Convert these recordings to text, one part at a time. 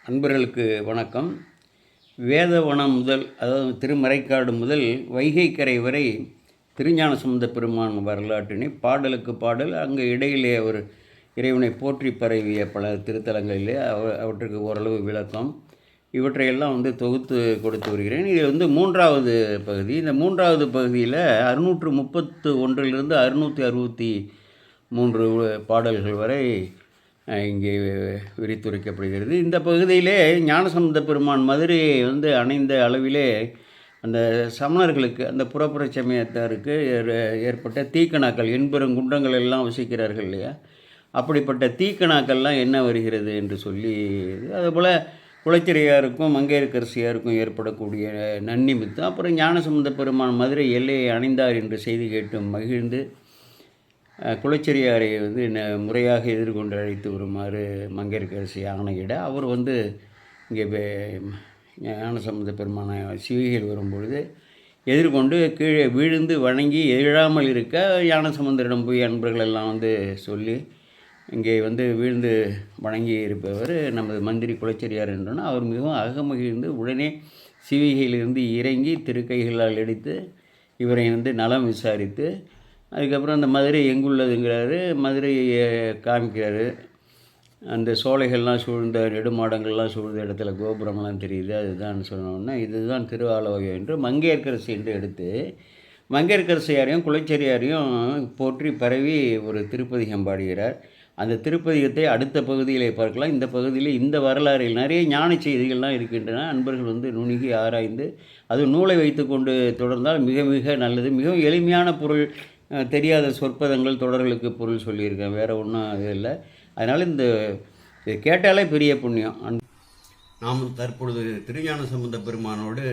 அன்பர்களுக்கு வணக்கம். வேதவனம் முதல், அதாவது திருமறைக்காடு முதல் வைகைக்கரை வரை திருஞான சம்பந்த பெருமான் வரலாற்றினை பாடலுக்கு பாடல், அங்கே இடையிலே அவர் இறைவனை போற்றி பரவிய பல திருத்தலங்களிலே அவற்றுக்கு ஓரளவு விளக்கம், இவற்றையெல்லாம் தொகுத்து கொடுத்து வருகிறேன். இது மூன்றாவது பகுதி. இந்த மூன்றாவது பகுதியில் 631 663 பாடல்கள் வரை இங்கே விரித்துரைக்கப்படுகிறது. இந்த பகுதியிலே ஞானசம்பந்த பெருமான் மதுரையை அணைந்த அளவிலே அந்த சமணர்களுக்கு, அந்த புறப்புற சமயத்தாருக்கு ஏற்பட்ட தீக்கணாக்கள், எண்பெருங்குன்றங்கள் எல்லாம் வசிக்கிறார்கள் இல்லையா, அப்படிப்பட்ட தீக்கணாக்கள்லாம் என்ன வருகிறது என்று சொல்லி, அதுபோல் குலச்சிறையாருக்கும் மங்கையர்க்கரசியாருக்கும் ஏற்படக்கூடிய நன்னிமித்தம், அப்புறம் ஞானசம்பந்த பெருமான் மதுரை எல்லையை அணைந்தார் என்று செய்தி கேட்டு மகிழ்ந்து குலச்சிறையாரை முறையாக எதிர்கொண்டு அழைத்து வருமாறு மங்கையர்க்கரசி ஆணையிட, அவர் இங்கே ஞானசம்பந்த பெருமான சிவிகையில் வரும்பொழுது எதிர்கொண்டு கீழே விழுந்து வணங்கி எழாமல் இருக்க, ஞானசம்பந்தரிடம் போய் அன்பர்கள் எல்லாம் சொல்லி இங்கே வீழ்ந்து வணங்கி இருப்பவர் நமது மந்திரி குலச்சிறையார் என்றோன்னா, அவர் மிகவும் அகமகிழ்ந்து உடனே சிவிகையிலிருந்து இறங்கி திருக்கைகளால் எடுத்து இவரை நலம் விசாரித்து, அதுக்கப்புறம் அந்த மதுரை எங்குள்ளதுங்கிறாரு, மதுரையை காமிக்கிறாரு. அந்த சோலைகள்லாம் சூழ்ந்த, நெடுமாடங்கள்லாம் சூழ்ந்த இடத்துல கோபுரம்லாம் தெரியுது, அதுதான் சொன்னோன்னா இதுதான் திருவாலோயம் என்று மங்கையர்க்கரசி என்று எடுத்து மங்கையர்க்கரசியாரையும் குலச்சிறையாரையும் போற்றி பரவி ஒரு திருப்பதிகம் பாடுகிறார். அந்த திருப்பதிகத்தை அடுத்த பகுதியிலே பார்க்கலாம். இந்த பகுதியில் இந்த வரலாறில் நிறைய ஞான செய்திகள்லாம் இருக்கின்றன. அன்பர்கள் நுணுகி ஆராய்ந்து அது நூலை வைத்து கொண்டு தொடர்ந்தால் மிக மிக நல்லது. மிகவும் எளிமையான பொருள், தெரியாத சொற்பதங்கள், தொடர்களுக்கு பொருள் சொல்லியிருக்கேன், வேறு ஒன்றும் இது இல்லை. அதனால் இந்த கேட்டாலே பெரிய புண்ணியம். நாம் தற்பொழுது திருஞான சம்பந்த பெருமானோடு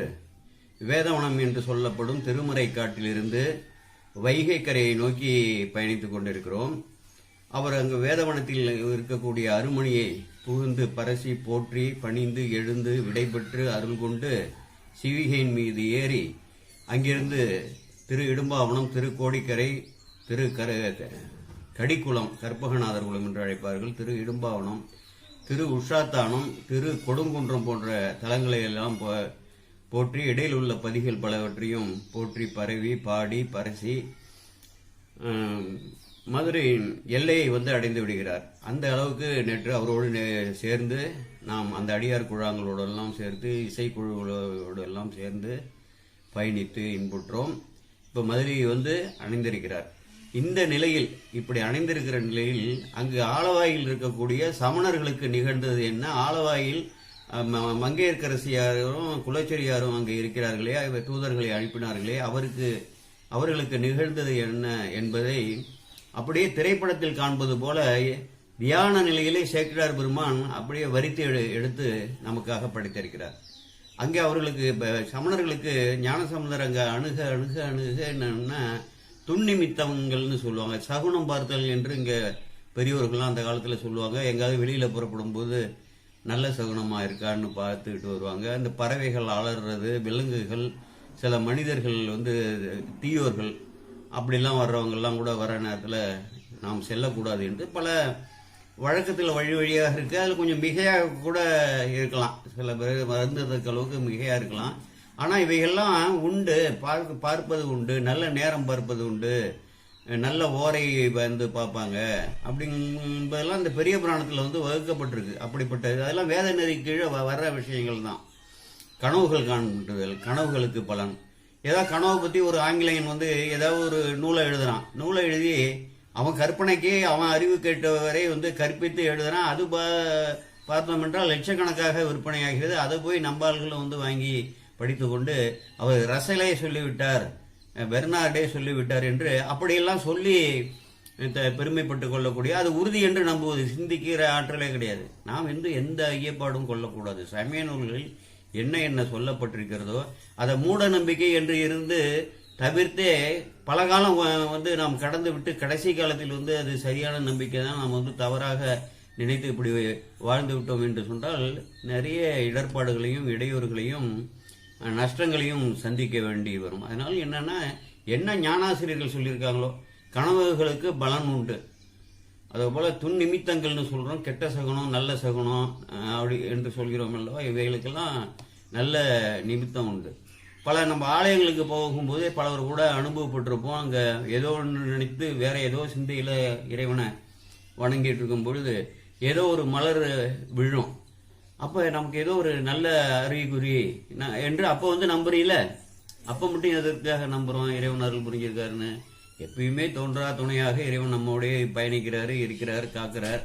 வேதவனம் என்று சொல்லப்படும் திருமறைக்காட்டிலிருந்து வைகைக்கரையை நோக்கி பயணித்து கொண்டிருக்கிறோம். அவர் அங்கு வேதவனத்தில் இருக்கக்கூடிய அருமணியை புகுந்து பரசி போற்றி பணிந்து எழுந்து விடைபெற்று அருள் கொண்டு சிவிகையின் மீது ஏறி அங்கிருந்து திரு இடும்பாவனம், திரு கோடிக்கரை, திரு கடிக்குளம், கற்பகநாதர் குளம் என்று அழைப்பார்கள், திரு இடும்பாவனம், திரு உஷாத்தானம், திரு கொடுங்குன்றம் போன்ற தலங்களை எல்லாம் போற்றி இடையில் உள்ள பதிகள் பலவற்றையும் போற்றி பரவி பாடி பரசி மதுரையின் எல்லையை அடைந்து விடுகிறார். அந்த அளவுக்கு நேற்று அவரோடு சேர்ந்து நாம் அந்த அடியார் குழாங்களோடெல்லாம் சேர்த்து, இசைக்குழுவோடு எல்லாம் சேர்ந்து பயணித்து இன்புற்றோம். இப்போ மதுரையை அணைந்திருக்கிறார். இந்த நிலையில், இப்படி அணைந்திருக்கிற நிலையில், அங்கு ஆலவாயில் இருக்கக்கூடிய சமணர்களுக்கு நிகழ்ந்தது என்ன? ஆலவாயில் மங்கையர்க்கரசியாரும் குலச்சிறையாரும் அங்கே இருக்கிறார்களே, தூதர்களை அனுப்பினார்களே, அவர்களுக்கு நிகழ்ந்தது என்ன என்பதை அப்படியே திரைப்படத்தில் காண்பது போல தியான நிலையிலே சேக்கிழார் பெருமான் அப்படியே வரித்து எடுத்து நமக்காக படைத்திருக்கிறார். அங்கே அவர்களுக்கு, சமணர்களுக்கு ஞானசம்பந்தர் அங்கே அணுக அணுக அணுக என்னன்னா துன்னிமித்தவங்கள்னு சொல்லுவாங்க. சகுனம் பார்த்தல் என்று இங்கே பெரியோர்கள்லாம் அந்த காலத்தில் சொல்லுவாங்க. எங்காவது வெளியில் புறப்படும் போது நல்ல சகுனமாக இருக்கான்னு பார்த்துக்கிட்டு வருவாங்க. அந்த பறவைகள் அலறது, விலங்குகள், சில மனிதர்கள் தீயோர்கள் அப்படிலாம் வர்றவங்கெல்லாம் கூட வர நேரத்தில் நாம் செல்லக்கூடாது என்று பல வழக்கத்தில் வழி வழியாக இருக்குது. அதில் கொஞ்சம் மிகையாக கூட இருக்கலாம், சில பேர் மருந்துறதுக்கு அளவுக்கு மிகையாக இருக்கலாம். ஆனால் இவைகள்லாம் உண்டு, பார்ப்பது உண்டு, நல்ல நேரம் பார்ப்பது உண்டு, நல்ல ஓரை பார்ப்பாங்க அப்படின்பதெல்லாம் இந்த பெரிய புராணத்தில் வகுக்கப்பட்டிருக்கு. அப்படிப்பட்ட அதெல்லாம் வேத நெறி கீழே வர்ற விஷயங்கள் தான். கனவுகள் காண்பதுகள், கனவுகளுக்கு பலன். ஏதாவது கனவை பற்றி ஒரு ஆங்கிலேயன் ஏதாவது ஒரு நூலை எழுதுறான். நூலை எழுதி அவன் கற்பனைக்கு, அவன் அறிவு கேட்டவரை கற்பித்து எழுதுறான். அது பார்த்தோம் என்றால் லட்சக்கணக்காக விற்பனையாகிறது. அதை போய் நம்பாள்களும் வாங்கி படித்து கொண்டு அவர் ரசலே சொல்லிவிட்டார், பெர்னார்டே சொல்லிவிட்டார் என்று அப்படியெல்லாம் சொல்லி பெருமைப்பட்டு கொள்ளக்கூடிய, அது உறுதி என்று நம்புவது, சிந்திக்கிற ஆற்றலே கிடையாது. நாம் எந்த ஐயப்பாடும் கொள்ளக்கூடாது. சமய நூல்களில் என்ன சொல்லப்பட்டிருக்கிறதோ அதை மூட நம்பிக்கை என்று இருந்து தவிர்த்தே பல காலம் நாம் கடந்து விட்டு கடைசி காலத்தில் அது சரியான நம்பிக்கை தான், நாம் தவறாக நினைத்து இப்படி வாழ்ந்து விட்டோம் என்று சொன்னால் நிறைய இடர்பாடுகளையும் இடையூறுகளையும் நஷ்டங்களையும் சந்திக்க வேண்டி வரும். அதனால் என்ன ஞானாசிரியர்கள் சொல்லியிருக்காங்களோ, கனவுகளுக்கு பலன் உண்டு, அதே போல துன் நிமித்தங்கள்னு சொல்றோம், கெட்ட சகுனம் நல்ல சகுனம் அப்படி என்று சொல்கிறோம் அல்லவா, இவைகளுக்கெல்லாம் நல்ல நிமித்தம் உண்டு. பல நம்ம ஆலயங்களுக்கு போகும்போது பலவர் கூட அனுபவப்பட்டிருப்போம். அங்கே ஏதோ ஒன்று நினைத்து வேற ஏதோ சிந்தையில் இறைவனை வணங்கிட்டு இருக்கும் பொழுது ஏதோ ஒரு மலர் விழும். அப்போ நமக்கு ஏதோ ஒரு நல்ல அறிகுறி என்று அப்போ நம்புறீல. அப்போ மட்டும் எதற்காக நம்புகிறோம்? இறைவன் அருள் புரிஞ்சிருக்காருன்னு. எப்பயுமே தோன்றா துணையாக இறைவன் நம்மோடைய பயணிக்கிறாரு, இருக்கிறார், காக்கிறார்.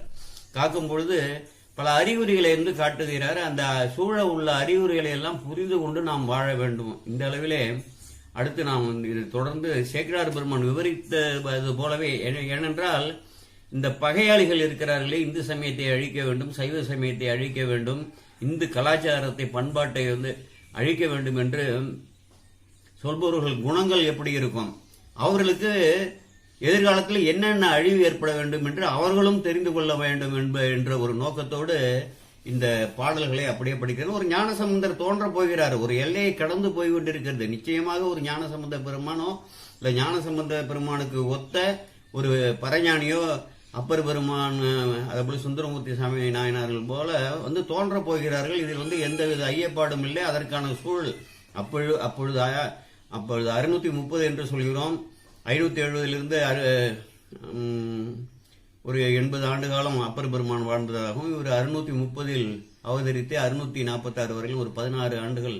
காக்கும் பொழுது பல அறிகுறிகளை காட்டுகிறார். அந்த சூழ உள்ள அறிகுறிகளை எல்லாம் புரிந்து கொண்டு நாம் வாழ வேண்டும். இந்த அளவிலே அடுத்து நாம் இது தொடர்ந்து சேக்கிழார் பெருமான் விவரித்தது போலவே, ஏனென்றால் இந்த பகையாளிகள் இருக்கிறார்களே, இந்து சமயத்தை அழிக்க வேண்டும், சைவ சமயத்தை அழிக்க வேண்டும், இந்து கலாச்சாரத்தை பண்பாட்டை அழிக்க வேண்டும் என்று சொல்பவர்கள் குணங்கள் எப்படி இருக்கும், அவர்களுக்கு எதிர்காலத்தில் என்னென்ன அழிவு ஏற்பட வேண்டும் என்று அவர்களும் தெரிந்து கொள்ள வேண்டும் என்ற ஒரு நோக்கத்தோடு இந்த பாடல்களை அப்படியே படிக்கிறது. ஒரு ஞானசம்பந்தர் தோன்ற போகிறார், ஒரு எல்லையை கடந்து போய்கொண்டிருக்கிறது. நிச்சயமாக ஒரு ஞானசம்பந்த பெருமானோ இல்ல ஞானசம்பந்த பெருமானுக்கு ஒத்த ஒரு பரஞானியோ அப்பர் பெருமான் அதேபோல சுந்தரமூர்த்தி சாமி நாயனார்கள் போல தோன்ற போகிறார்கள். இதில் எந்தவித ஐயப்பாடும் இல்லை. அதற்கான சூழல் அப்பொழுது 630 என்று சொல்கிறோம். 570 ஒரு 80 ஆண்டு காலம் அப்பர் பெருமான் வாழ்ந்ததாகவும், இவர் 630 அவதரித்து 646 வரையில் ஒரு 16 ஆண்டுகள்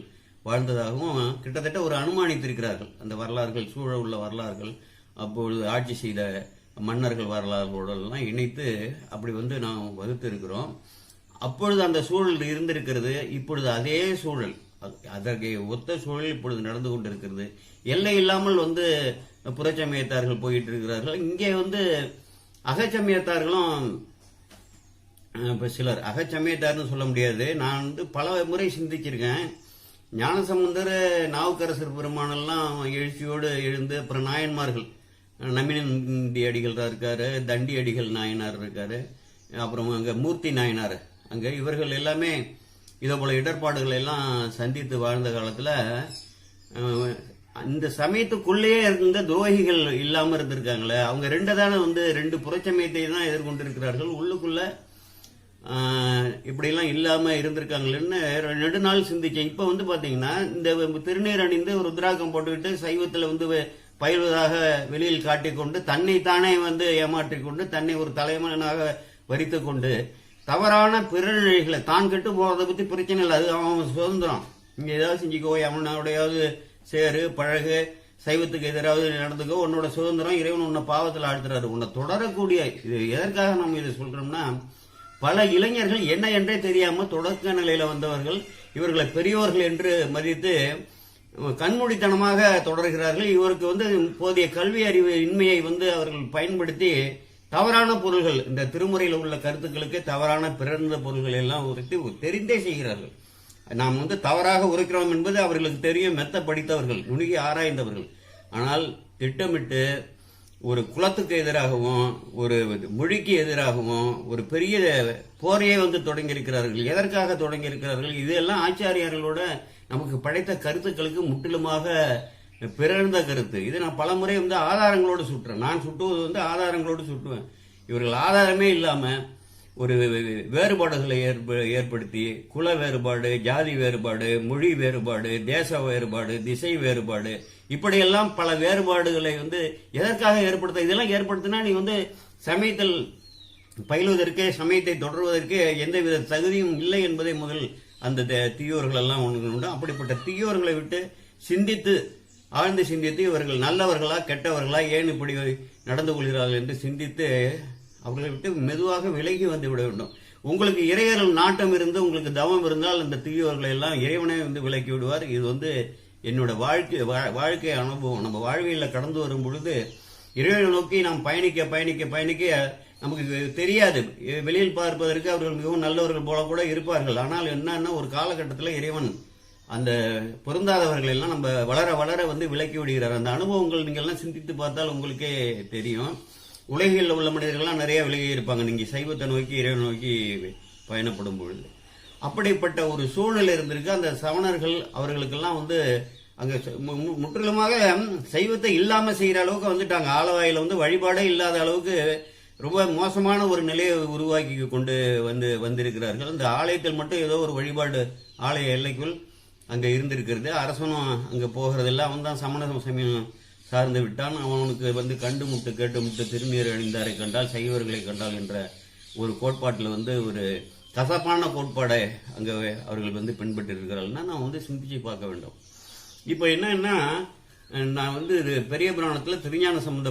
வாழ்ந்ததாகவும் கிட்டத்தட்ட ஒரு அனுமானித்திருக்கிறார்கள். அந்த வரலாறுகள், சூழ உள்ள வரலாறுகள், அப்பொழுது ஆட்சி செய்த மன்னர்கள் வரலாறுகளோடெல்லாம் இணைத்து அப்படி நாம் வகுத்து இருக்கிறோம். அப்பொழுது அந்த சூழல் இருந்திருக்கிறது. இப்பொழுது அதே சூழல், அதற்கு ஒத்த சூழல் இப்பொழுது நடந்து கொண்டிருக்கிறது. எல்லை இல்லாமல் புறச்சமயத்தார்கள் போயிட்டு இருக்கிறார்கள். இங்கே அகச்சமயத்தார்களும் இப்ப சிலர், அகச்சமயத்தார்னு சொல்ல முடியாது, நான் பல முறை சிந்திச்சிருக்கேன். ஞானசம்பந்தர், நாவுக்கரசர் பெருமானெல்லாம் எழுச்சியோடு எழுந்து, அப்புறம் நாயன்மார்கள், நமினந்தி அடிகள் இருக்காரு, தண்டி அடிகள் நாயனார் இருக்காரு, அப்புறம் அங்க மூர்த்தி நாயனார், அங்க இவர்கள் எல்லாமே இதே போல இடர்பாடுகளை எல்லாம் சந்தித்து வாழ்ந்த காலத்துல இந்த சமயத்துக்குள்ளேயே இருந்த துரோகிகள் இல்லாம இருந்திருக்காங்களே, அவங்க ரெண்டு புறச்சமயத்தை தான் எதிர்கொண்டிருக்கிறார்கள். உள்ளுக்குள்ள இப்படி எல்லாம் இல்லாம இருந்திருக்காங்களேன்னு நெடுநாள் சிந்திச்சேன். இப்ப பாத்தீங்கன்னா இந்த திருநீர் அணிந்து ருத்ராக்கம் போட்டுக்கிட்டு சைவத்துல பயில்வதாக வெளியில் காட்டிக்கொண்டு தன்னைத்தானே ஏமாற்றிக்கொண்டு தன்னை ஒரு தலைமனாக வரித்து கொண்டு தவறான பிறநிலைகளை தான் கெட்டு போறதை பத்தி பிரச்சனை இல்லை, அது அவன் சுதந்திரம். இங்க ஏதாவது செஞ்சுக்கோ, அவனோடையாவது சேரு பழகு, சைவத்துக்கு எதிராவது நடந்துக்கோ, உன்னோட சுதந்திரம். இறைவன் உன்னை பாவத்தில் ஆழ்த்துறாரு. உன்னை தொடரக்கூடிய இது எதற்காக நம்ம இதை சொல்றோம்னா, பல இளைஞர்கள் என்ன என்றே தெரியாம தொடக்க நிலையில வந்தவர்கள் இவர்களை பெரியோர்கள் என்று மதித்து கண்மூடித்தனமாக தொடர்கிறார்கள். இவருக்கு போதிய கல்வி அறிவு இன்மையை அவர்கள் பயன்படுத்தி தவறான பொருள்கள், இந்த திருமுறையில் உள்ள கருத்துக்களுக்கு தவறான பிறந்த பொருள்கள் எல்லாம் உரைத்து தெரிந்தே செய்கிறார்கள். நாம் தவறாக உரைக்கிறோம் என்பது அவர்களுக்கு தெரியும். மெத்த படித்தவர்கள், நுணுகி ஆராய்ந்தவர்கள். ஆனால் திட்டமிட்டு ஒரு குலத்துக்கு எதிராகவும் ஒரு மொழிக்கு எதிராகவும் ஒரு பெரிய போரையே தொடங்கி இருக்கிறார்கள். எதற்காக தொடங்கி இருக்கிறார்கள்? இதெல்லாம் ஆச்சாரியர்களோட நமக்கு படைத்த கருத்துக்களுக்கு முற்றிலுமாக பிறந்த கருத்து. இது நான் பல முறை ஆதாரங்களோடு சுட்டுறேன். நான் சுட்டுவது ஆதாரங்களோடு சுட்டுவேன். இவர்கள் ஆதாரமே இல்லாம ஒரு வேறுபாடுகளை ஏற்படுத்தி, குல வேறுபாடு, ஜாதி வேறுபாடு, மொழி வேறுபாடு, தேச வேறுபாடு, திசை வேறுபாடு, இப்படியெல்லாம் பல வேறுபாடுகளை எதற்காக ஏற்படுத்த, இதெல்லாம் ஏற்படுத்தினா நீ சமயத்தில் பயிலுவதற்கு, சமயத்தை தொடர்வதற்கு எந்தவித தகுதியும் இல்லை என்பதை முதல் அந்த தீயோர்கள் எல்லாம் உண்டு. அப்படிப்பட்ட தீயோர்களை விட்டு சிந்தித்து, ஆழ்ந்து சிந்தித்து, இவர்கள் நல்லவர்களா கெட்டவர்களா, ஏன் இப்படி நடந்து கொள்கிறார்கள் என்று சிந்தித்து அவர்களை விட்டு மெதுவாக விலகி வந்து விட வேண்டும். உங்களுக்கு இறையர்கள் நாட்டம் இருந்து உங்களுக்கு தவம் இருந்தால் அந்த தீயோர்களை எல்லாம் இறைவனே விலக்கி விடுவார். இது என்னோட வாழ்க்கை அனுபவம். நம்ம வாழ்வியல கடந்து வரும் பொழுது இறைவனை நோக்கி நாம் பயணிக்க பயணிக்க பயணிக்க நமக்கு தெரியாது. வெளியில் பார்ப்பதற்கு அவர்கள் மிகவும் நல்லவர்கள் போல கூட இருப்பார்கள். ஆனால் என்னன்னா ஒரு காலகட்டத்தில் இறைவன் அந்த பொருந்தாதவர்கள் எல்லாம் நம்ம வளர வளர விலக்கி விடுகிறார். அந்த அனுபவங்கள் நீங்க எல்லாம் சிந்தித்து பார்த்தால் உங்களுக்கே தெரியும். உலகில் உள்ள மனிதர்கள்லாம் நிறைய விலகி இருப்பாங்க நீங்க சைவத்தை நோக்கி இறைவனை நோக்கி பயணப்படும் பொழுது. அப்படிப்பட்ட ஒரு சூழல் இருந்திருக்கு. அந்த சமணர்கள் அவர்களுக்கெல்லாம் அங்க முற்றிலுமாக சைவத்தை இல்லாம செய்யற அளவுக்கு வந்துட்டாங்க. ஆலவாயில வழிபாடே இல்லாத அளவுக்கு ரொம்ப மோசமான ஒரு நிலையை உருவாக்கி கொண்டு வந்திருக்கிறார்கள். இந்த ஆலயத்தில் மட்டும் ஏதோ ஒரு வழிபாடு ஆலய எல்லைக்குள் அங்கே இருந்திருக்கிறது. அரசனும் அங்கே போகிறதில்ல. அவன் தான் சமண சமயம் சார்ந்து விட்டான். அவனுக்கு கண்டு முட்டு கேட்டு முட்டு திருநீர் அணிந்தாரை கண்டால் சைவர்களை கண்டால் என்ற ஒரு கோட்பாட்டில் ஒரு கசப்பான கோட்பாடை அங்கே அவர்கள் பின்பற்றி இருக்கிறார்கள்னா நான் சிந்திச்சு பார்க்க வேண்டும். இப்போ என்னன்னா, நான் பெரிய புராணத்தில் திருஞான சம்பந்த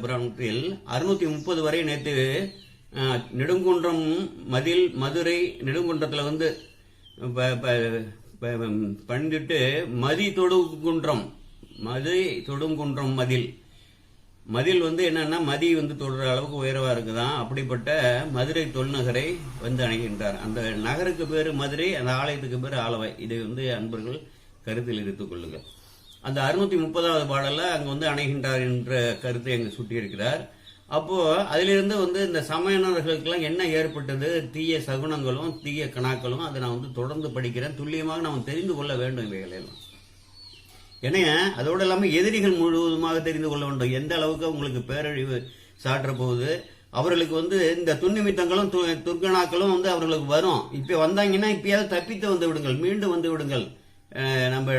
புராணத்தில் 630 வரை நேற்று நெடுங்குன்றம் மதுரை நெடுங்குன்றத்தில் பண்ணிட்டு தொடுங்குன்றம் மதில் என்னன்னா மதி தொடுற அளவுக்கு உயரவா இருக்குதான். அப்படிப்பட்ட மதுரை தொல்நகரை அணைகின்றார். அந்த நகருக்கு பேரு மதுரை, அந்த ஆலயத்துக்கு பேரு ஆலவாய். இதை அன்பர்கள் கருத்தில் எடுத்துக் கொள்ளுங்கள். அந்த 630வது பாடல்ல அங்க அணைகின்றார் என்ற கருத்தை அங்கு சுட்டியிருக்கிறார். அப்போ அதிலிருந்து இந்த சமயனர்களுக்கெல்லாம் என்ன ஏற்பட்டது, தீய சகுனங்களும் தீய கணாக்களும், அதை நான் தொடர்ந்து படிக்கிறேன். துல்லியமாக நாம் தெரிந்து கொள்ள வேண்டும் இவைகளெல்லாம். ஏன்னா அதோடு இல்லாமல் எதிரிகள் முழுவதுமாக தெரிந்து கொள்ள வேண்டும். எந்த அளவுக்கு உங்களுக்கு பேரழிவு சாற்ற போகுது, அவர்களுக்கு இந்த துன்னிமித்தங்களும் துர்கணாக்களும் அவர்களுக்கு வரும். இப்ப வந்தாங்கன்னா இப்பயாவது தப்பித்து வந்து விடுங்கள், மீண்டும் வந்து விடுங்கள் நம்ம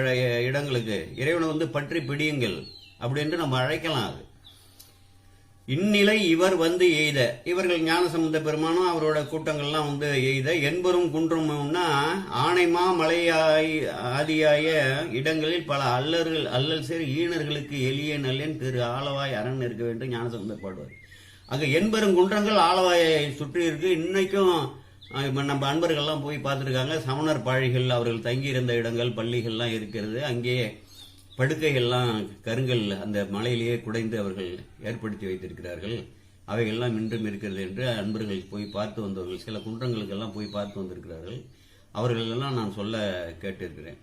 இடங்களுக்கு, இறைவனை பற்றி பிடியுங்கள் அப்படின்னு நம்ம அழைக்கலாம். அது இந்நிலை இவர் எய்த, இவர்கள் ஞானசம்பந்த பெருமானும் அவரோட கூட்டங்கள்லாம் எய்த, என்பரும் குன்றம்னா ஆனைமா மலையாய் ஆதியாய இடங்களில் பல அல்லல் சேர் ஈனர்களுக்கு எளிய நல்லேன் திரு ஆலவாய் அரண் இருக்க வேண்டும் ஞானசம்பந்தர் பாடுவார். அங்க என்பரும் குன்றங்கள் ஆலவாயை சுற்றி இருக்கு. இன்னைக்கும் நம்ம அன்பர்கள்லாம் போய் பார்த்துருக்காங்க. சமணர் பாழிகள் அவர்கள் தங்கியிருந்த இடங்கள், பள்ளிகள்லாம் இருக்கிறது. அங்கேயே படுக்கைகள்லாம் கருங்கல் அந்த மலையிலேயே குடைந்து அவர்கள் ஏற்படுத்தி வைத்திருக்கிறார்கள். அவைகள்லாம் இன்றும் இருக்கிறது என்று அன்பர்கள் போய் பார்த்து வந்தவர்கள், சில குன்றங்களுக்கெல்லாம் போய் பார்த்து வந்திருக்கிறார்கள். அவர்களெல்லாம் நான் சொல்ல கேட்டிருக்கிறேன்.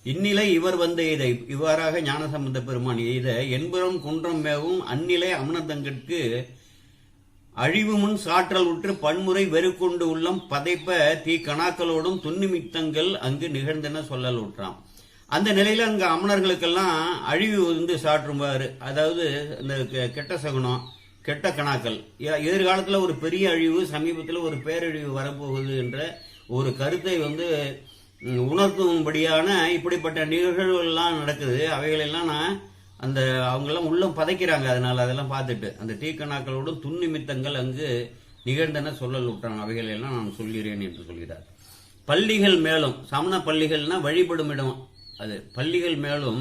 இந்நிலை இவர் எய்த, இவ்வாறாக ஞானசம்பந்த பெருமான் எய்த, என்புறம் குன்றம் மேவும் அந்நிலை அமனதங்கற்கு அழிவு முன் சாற்றல் உற்று பன்முறை வெறுக்கொண்டு உள்ளம் பதைப்ப தீ கணாக்களோடும் துன்னிமித்தங்கள் அங்கு நிகழ்ந்தென சொல்லல் உற்றாம். அந்த நிலையில அங்க அமணர்களுக்கெல்லாம் அழிவு சாற்றும்பாரு. அதாவது இந்த கெட்ட சகுனம், கெட்ட கணாக்கள், எதிர்காலத்துல ஒரு பெரிய அழிவு, சமீபத்தில் ஒரு பேரழிவு வரப்போகுது என்ற ஒரு கருத்தை உணர்த்தும்படியான இப்படிப்பட்ட நிகழ்வுகள்லாம் நடக்குது. அவைகளெல்லாம் நான் அவங்கெல்லாம் உள்ளம் பதைக்கிறாங்க. அதெல்லாம் பார்த்துட்டு அந்த தீக்கணாக்களோடும் துன்னிமித்தங்கள் அங்கு நிகழ்ந்தன சொல்லல் விட்டாங்க. அவைகள் எல்லாம் நான் சொல்கிறேன் என்று சொல்கிறார். பள்ளிகள் மேலும், சமண பள்ளிகள்னா வழிபடும் இடம், அது பள்ளிகள் மேலும்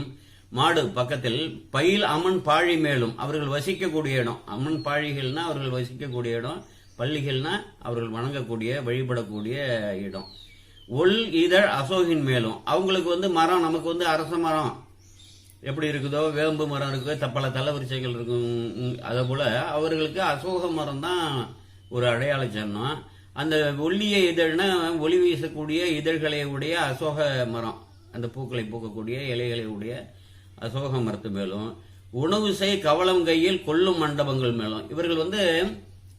மாடு பக்கத்தில் பயில் அம்மன் பாழி மேலும் அவர்கள் வசிக்கக்கூடிய இடம். அம்மன் பாழிகள்னா அவர்கள் வசிக்கக்கூடிய இடம், பள்ளிகள்னா அவர்கள் வணங்கக்கூடிய வழிபடக்கூடிய இடம். ஒல் இதழ் அசோகின் மேலும் அவங்களுக்கு மரம், நமக்கு அரச மரம் எப்படி இருக்குதோ, வேம்பு மரம் இருக்கு, பல தலவரிசைகள் இருக்கும், அதே போல அவர்களுக்கு அசோக மரம் தான் ஒரு அடையாள சின்னம். அந்த ஒல்லிய இதழ்னா ஒளி வீசக்கூடிய இதழ்களை உடைய அசோக மரம், அந்த பூக்களை பூக்கக்கூடிய இலைகளை உடைய அசோக மரத்து மேலும் உணவு செய் கவளம் கையில் கொல்லும் மண்டபங்கள் மேலும் இவர்கள்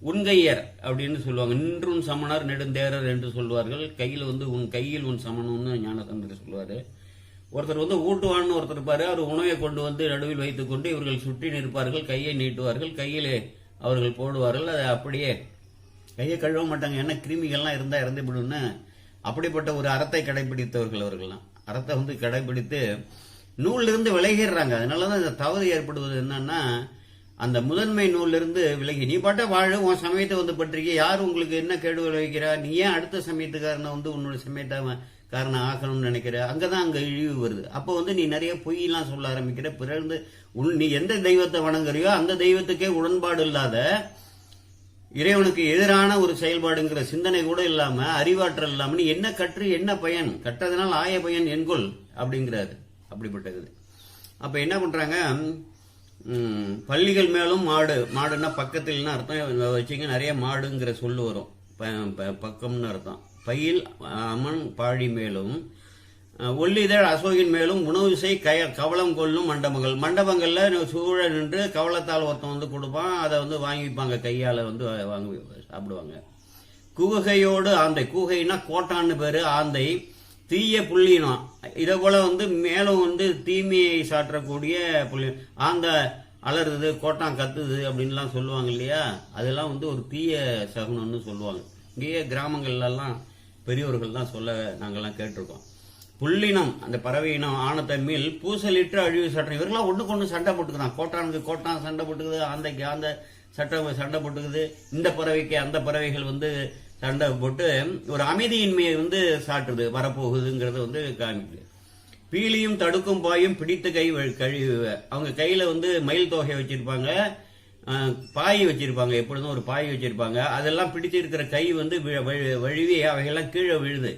உன்கையர் அப்படின்னு சொல்லுவாங்க. நின்றும் சமணர் நெடுந்தேரர் என்று சொல்வார்கள். கையில் உன் கையில் உன் சமணம்னு ஞானசம்பந்தர் சொல்லுவாரு. ஒருத்தர் ஊட்டுவான்னு ஒருத்தர் இருப்பாரு. அவர் உணவை கொண்டு நடுவில் வைத்துக் கொண்டு இவர்கள் சுற்றி நிற்பார்கள், கையை நீட்டுவார்கள், கையிலே அவர்கள் போடுவார்கள். அதை அப்படியே கையை கழுவ மாட்டாங்க, ஏன்னா கிருமிகள்லாம் இருந்தா இறந்து விடுன்னு. அப்படிப்பட்ட ஒரு அறத்தை கடைபிடித்தவர்கள் அவர்கள்லாம். அறத்தை கடைபிடித்து நூலிலிருந்து விலகிடுறாங்க. அதனாலதான் இந்த தவறு ஏற்படுவது என்னன்னா, அந்த முதன்மை நூலிலிருந்து விலகி நீ பாட்ட வாழ, உன் சமயத்தை பற்றிக்க யார் உங்களுக்கு என்ன கேடு விளைவிக்கிறா, நீ ஏன் அடுத்த சமயத்துக்காரனை உன்னோட சமயத்தை காரணம் ஆக்கணும்னு நினைக்கிற, அங்கதான் அங்க இழிவு வருது. அப்போ நீ நிறைய பொய்யெல்லாம் சொல்ல ஆரம்பிக்கிற. பிறகு நீ எந்த தெய்வத்தை வணங்குறியோ அந்த தெய்வத்துக்கே உடன்பாடு இல்லாத, இறைவனுக்கு எதிரான ஒரு செயல்பாடுங்கிற சிந்தனை கூட இல்லாம, அறிவாற்றல் இல்லாம நீ என்ன கற்று என்ன பயன், கற்றதுனால் ஆய பயன் என்கொள் அப்படிங்கிறாரு. அப்படிப்பட்டது. அப்ப என்ன பண்றாங்க, பள்ளிகள் மேலும் மாடுன்னா பக்கத்தில்னு அர்த்தம் வச்சுங்க. நிறைய மாடுங்கிற சொல்லு வரும், பக்கம்னு அர்த்தம். பயில் அம்மன் பாழி மேலும் ஒல்லிதழ் அசோகின் மேலும் உணவு செய் கவளம் கொள்ளும் மண்டபங்கள்ல சூழ நின்று கவளத்தால் ஒருத்தன் கொடுப்பான். அதை வாங்கிப்பாங்க, கையால வாங்கி சாப்பிடுவாங்க. கூகையோடு ஆந்தை, கூகைன்னா கோட்டான்னு பேரு, ஆந்தை தீய புள்ளினம். இதை போல மேலும் தீமையை சாற்றக்கூடிய புள்ளி. அலறுது, கோட்டான் கத்துது அப்படின்லாம் சொல்லுவாங்க இல்லையா, அதெல்லாம் வந்து ஒரு தீய சகுனம்னு சொல்லுவாங்க. இங்கேயே கிராமங்கள்லாம் பெரியவர்கள் தான் சொல்ல நாங்கள்லாம் கேட்டிருக்கோம். புள்ளினம், அந்த பறவை இனம் ஆனத்தன்மையில் பூசலிட்டு அழிவு சட்டம். இவர்களாம் ஒன்றுக்கு ஒன்று சண்டை போட்டுக்கிறான். கோட்டானுக்கு கோட்டான் சண்டை போட்டுக்குது, ஆந்தைக்கு அந்த சட்டம் சண்டை போட்டுக்குது, இந்த பறவைக்கு அந்த பறவைகள் வந்து சண்டை போட்டு ஒரு அமைதியின்மையை வந்து சாட்டுது, வரப்போகுதுங்கிறத வந்து காமிக்குது. பீலியும் தடுக்கும் பாயும் பிடித்து கை கழுவ. அவங்க கையில வந்து மயில் தொகை வச்சிருப்பாங்க, பாய் வச்சிருப்பாங்க, எப்பொழுதும் ஒரு பாய் வச்சிருப்பாங்க. அதெல்லாம் பிடிச்சிருக்கிற கை வந்து வழுவி அவைகள்லாம் கீழே விழுது.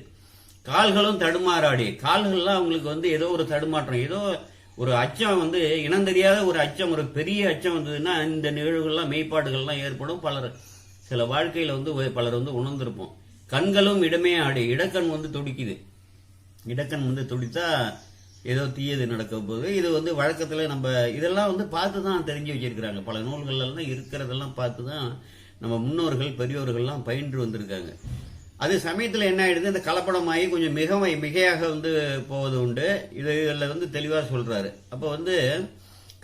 கால்களும் தடுமாறாடி, கால்கள்லாம் அவங்களுக்கு வந்து ஏதோ ஒரு தடுமாற்றம், ஏதோ ஒரு அச்சம் வந்து இனம் தெரியாத ஒரு அச்சம், ஒரு பெரிய அச்சம் வந்ததுன்னா இந்த நிகழ்வுகள்லாம் மெய்ப்பாடுகள்லாம் ஏற்படும். சில வாழ்க்கையில வந்து பலர் வந்து உணர்ந்திருப்போம். கண்களும் இடமே ஆடி, இடக்கண் வந்து துடிக்குது. இடக்கண் வந்து துடித்தா ஏதோ தீயது நடக்க போகுது. இது வந்து வழக்கத்தில் நம்ம இதெல்லாம் வந்து பார்த்து தான் தெரிஞ்சு வச்சிருக்கிறாங்க. பல நூல்கள்லாம் இருக்கிறதெல்லாம் பார்த்து தான் நம்ம முன்னோர்கள் பெரியோர்கள்லாம் பயின்று வந்திருக்காங்க. அது சமயத்தில் என்ன ஆயிடுது, இந்த கலப்படமாகி கொஞ்சம் மிகையாக வந்து போவது உண்டு. இதில் வந்து தெளிவாக சொல்றாரு. அப்போ வந்து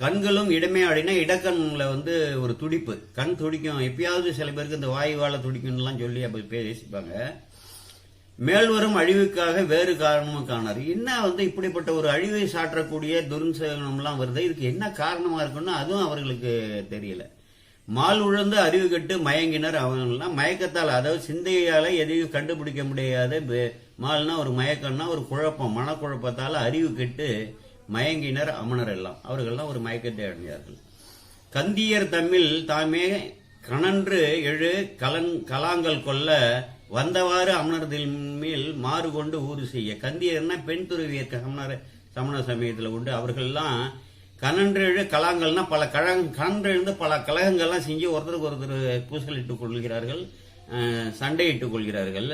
கண்களும் இடமே ஆடினா இடக்கண்ல வந்து ஒரு துடிப்பு, கண் துடிக்கும். எப்பயாவது சில பேருக்கு இந்த வாயுவால துடிக்கும்லாம் சொல்லி அப்போ பேசிப்பாங்க. மேல்வரும் அழிவுக்காக வேறு காரணமும் காணாரு. என்ன வந்து இப்படிப்பட்ட ஒரு அழிவை சாற்றக்கூடிய துர்சகனம்லாம் வருது, இதுக்கு என்ன காரணமா இருக்குன்னு அதுவும் அவர்களுக்கு தெரியல. மால் உழந்து அறிவு கட்டு மயங்கினர். அவங்கெல்லாம் மயக்கத்தால், அதாவது சிந்தையால எதையும் கண்டுபிடிக்க முடியாத மால்னா ஒரு மயக்கம்னா ஒரு குழப்பம், மனக்குழப்பத்தால் அறிவு கெட்டு மயங்கினர் அமனர் எல்லாம். அவர்கள்லாம் ஒரு மயக்கத்தை அடைந்தார்கள். கந்தியர் தம்மில் தாமே கணன்று எழு கலாங்கள் கொல்ல வந்தவாறு அமனர்தில் மேல் மாறு கொண்டு ஊறு செய்ய. கந்தியர்னா பெண் துறவியர் சமண சமயத்தில் உண்டு. அவர்கள்லாம் கணன்றெழு கலாங்கள்னா பல கணன்றெழுந்து பல கலகங்கள்லாம் செஞ்சு ஒருத்தருக்கு ஒருத்தர் பூசலிட்டுக் கொள்கிறார்கள், சண்டையிட்டுக் கொள்கிறார்கள்.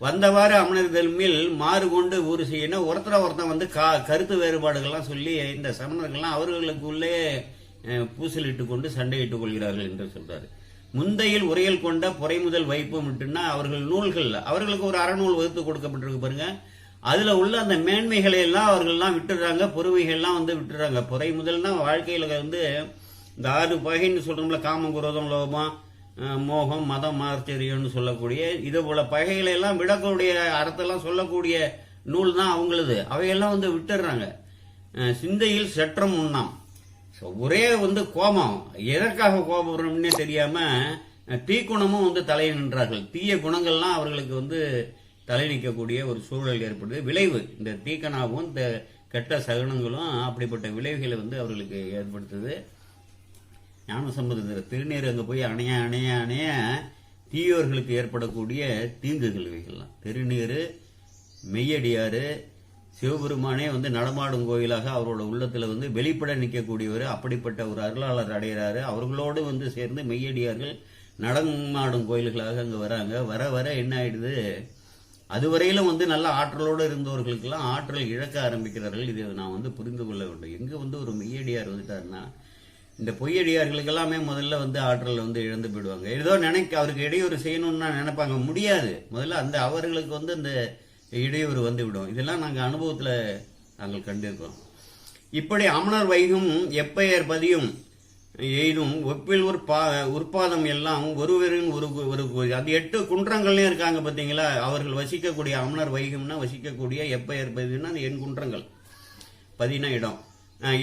வந்தவாறு அமனர்தல் மேல் மாறு கொண்டு ஊறு செய்யணும். ஒருத்தன் வந்து கருத்து வேறுபாடுகள்லாம் சொல்லி இந்த சமணர்கள்லாம் அவர்களுக்குள்ளே பூசலிட்டுக் கொண்டு சண்டையிட்டுக் கொள்கிறார்கள் என்று சொல்றாரு. முந்தையில் உரையல் கொண்ட பொறை முதல் வைப்பு மட்டும்னா அவர்கள் நூல்கள், அவர்களுக்கு ஒரு அறநூல் வகுத்து கொடுக்கப்பட்டிருக்கு பாருங்க. அதுல உள்ள அந்த மேன்மைகளை எல்லாம் அவர்கள்லாம் விட்டுறாங்க, பொறுமைகள்லாம் வந்து விட்டுறாங்க. பொறை முதல்னா வாழ்க்கையில வந்து இந்த 6 பகைன்னு சொல்றோம்ல, காமம், குரோதம், லோபம், மோகம், மதம், மார்ச்சரியம்னு சொல்லக்கூடிய இது போல பகைகளை எல்லாம் விடக்கூடிய அறத்தெல்லாம் சொல்லக்கூடிய நூல் தான் அவங்களது. அவையெல்லாம் வந்து விட்டுறாங்க. சிந்தையில் செற்றம் உண்ணாம், ஒரே வந்து கோபம், எதற்காக கோபப்படுறோம்னே தெரியாம தீக்குணமும் வந்து தலையை நின்றார்கள். தீய குணங்கள்லாம் அவர்களுக்கு வந்து தலை நிற்கக்கூடிய ஒரு சூழல் ஏற்படுது. விளைவு இந்த தீக்கனாவும் இந்த கெட்ட சகுனங்களும் அப்படிப்பட்ட விளைவுகளை வந்து அவர்களுக்கு ஏற்படுத்துது. ஞானசம்பந்தர் திருநீர் அங்கே போய் அணைய அணைய அணைய தீயோர்களுக்கு ஏற்படக்கூடிய தீங்குகள் இவைகள்லாம். திருநீர், மெய்யடியாறு, சிவபெருமானே வந்து நடமாடும் கோயிலாக அவரோட உள்ளத்துல வந்து வெளிப்பட நிற்கக்கூடியவர். அப்படிப்பட்ட ஒரு அருளாளர் அடைகிறாரு. அவர்களோடு வந்து சேர்ந்து மெய்யடியார்கள் நடமாடும் கோயில்களாக அங்க வராங்க. வர வர என்ன ஆயிடுது, அதுவரையிலும் வந்து நல்ல ஆற்றலோடு இருந்தவர்களுக்கெல்லாம் ஆற்றல் இழக்க ஆரம்பிக்கிறார்கள். இதை நான் வந்து புரிந்து கொள்ள வேண்டும். எங்க வந்து ஒரு மெய்யடியார் வந்துட்டாருன்னா, இந்த பொய்யடியார்களுக்கு எல்லாமே முதல்ல வந்து ஆற்றல் வந்து இழந்து போயிடுவாங்க. ஏதோ அவருக்கு இடையூறு செய்யணும்னு நினைப்பாங்க, முடியாது. முதல்ல அந்த அவர்களுக்கு வந்து இந்த இடையூறு வந்து விடும். இதெல்லாம் நாங்கள் அனுபவத்தில் நாங்கள் கண்டிருக்கோம். இப்படி அமனர் வைகும் எப்பெயர் பதியும் எய்தும் ஒப்பில் உற்பாதம் எல்லாம் ஒருவரின் ஒரு அது 8 குன்றங்கள்லயும் இருக்காங்க பார்த்தீங்களா. அவர்கள் வசிக்கக்கூடிய அமனர் வைகும்னா வசிக்கக்கூடிய எப்பெயர் பதினா அந்த 8 குன்றங்கள், பதினா இடம்.